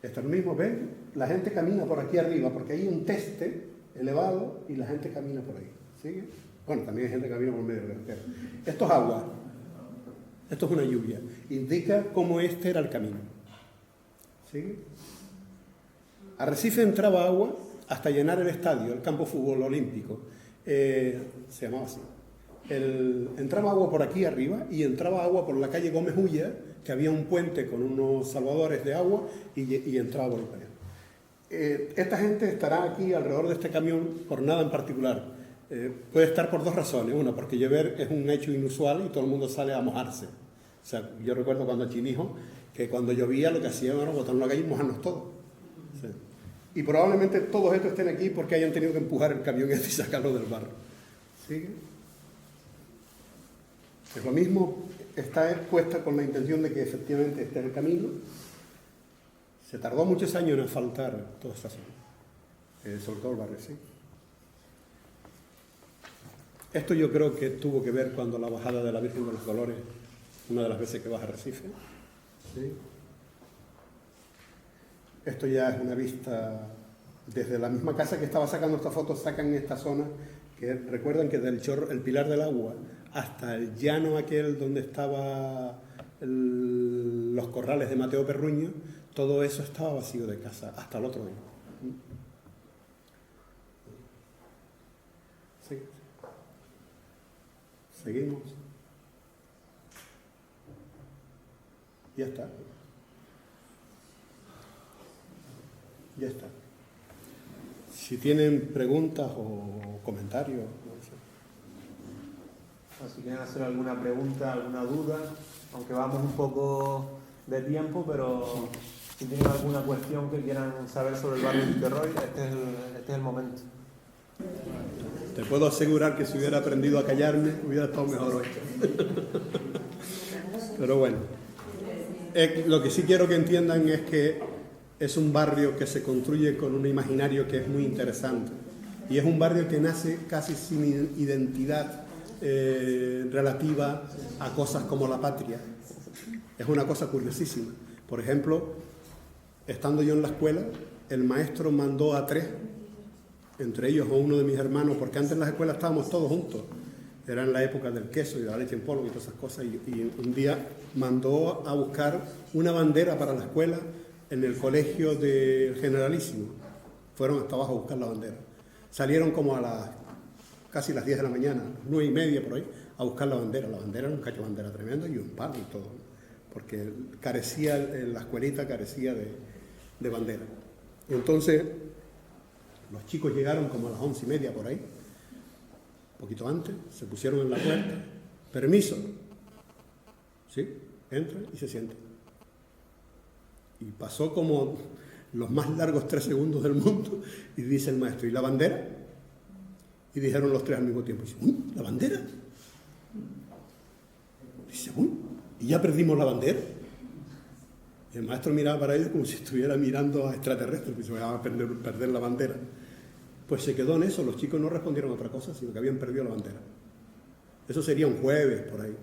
Esto es lo mismo, ¿ven? La gente camina por aquí arriba, porque hay un teste elevado y la gente camina por ahí. ¿Sigue? Bueno, también hay gente que camina por medio de la carretera. Esto es agua. Esto es una lluvia. Indica cómo este era el camino. ¿Sigue? Arrecife entraba agua hasta llenar el estadio, el campo de fútbol olímpico. Se llamaba así. Entraba agua por aquí arriba y entraba agua por la calle Gómez Ulla, que había un puente con unos salvadores de agua y entraba por allá. Esta gente estará aquí alrededor de este camión por nada en particular. Puede estar por dos razones. Una, porque llover es un hecho inusual y todo el mundo sale a mojarse. O sea, yo recuerdo cuando chinijo que cuando llovía lo que hacían era botarnos a la calle y mojarnos todos. Sí. Y probablemente todos estos estén aquí porque hayan tenido que empujar el camión y sacarlo del barro. ¿Sigue? Es lo mismo, está puesta con la intención de que efectivamente esté en el camino. Se tardó muchos años en asfaltar toda esta zona, sobre todo el barrio, sí. Esto yo creo que tuvo que ver cuando la bajada de la Virgen de los Dolores, una de las veces que baja Recife. ¿Sí? Esto ya es una vista desde la misma casa que estaba sacando esta foto, sacan esta zona, que recuerdan que del chorro, el Pilar del Agua, hasta el llano aquel donde estaban los corrales de Mateo Perruño, todo eso estaba vacío de casa, hasta el otro año. Sí. Seguimos. Ya está. Ya está. Si tienen preguntas o comentarios. Si quieren hacer alguna pregunta, alguna duda, aunque vamos un poco de tiempo, pero si tienen alguna cuestión que quieran saber sobre el barrio de Titerroy, este es el momento. Te puedo asegurar que si hubiera aprendido a callarme, hubiera estado mejor hoy. Pero bueno, lo que sí quiero que entiendan es que es un barrio que se construye con un imaginario que es muy interesante. Y es un barrio que nace casi sin identidad relativa a cosas como la patria. Es una cosa curiosísima. Por ejemplo, estando yo en la escuela, el maestro mandó a 3, entre ellos a uno de mis hermanos, porque antes en las escuelas estábamos todos juntos. Era en la época del queso y de la leche en polvo y todas esas cosas. Y un día mandó a buscar una bandera para la escuela en el colegio del Generalísimo. Fueron hasta abajo a buscar la bandera. Salieron como a casi las 10 de la mañana, 9:30 por ahí, a buscar la bandera. La bandera era un cacho de bandera tremendo y un palo y todo, porque carecía, la escuelita carecía de bandera. Y entonces los chicos llegaron como a las 11:30 por ahí, un poquito antes, se pusieron en la puerta, permiso, ¿sí? Entran y se sientan. Y pasó como los más largos 3 segundos del mundo y dice el maestro, ¿y la bandera? Y dijeron los 3 al mismo tiempo, dice, ¿uy, la bandera? Dice, ¿uy, y ya perdimos la bandera? Y el maestro miraba para ellos como si estuviera mirando a extraterrestres, que se van a perder la bandera. Pues se quedó en eso, los chicos no respondieron a otra cosa, sino que habían perdido la bandera. Eso sería un jueves, por ahí.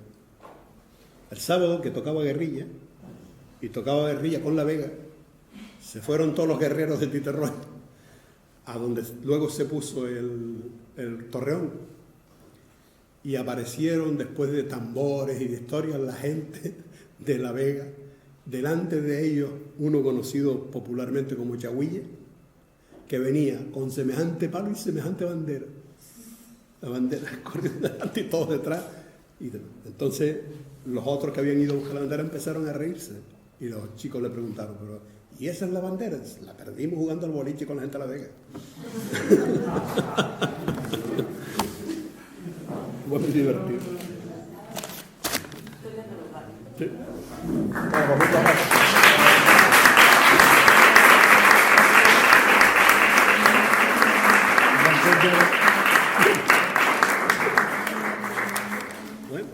El sábado, que tocaba guerrilla, y tocaba guerrilla con La Vega, se fueron todos los guerreros de Titerroy, a donde luego se puso el Torreón, y aparecieron, después de tambores y de historias, la gente de La Vega. Delante de ellos, uno conocido popularmente como Chahuille, que venía con semejante palo y semejante bandera. la bandera corrió delante y todos detrás. Y entonces los otros que habían ido a buscar la bandera empezaron a reírse. Y los chicos le preguntaron, pero ¿y esa es la bandera? La perdimos jugando al boliche con la gente de La Vega. Fue muy divertido. Sí. Bueno, pues muchas gracias. Bueno.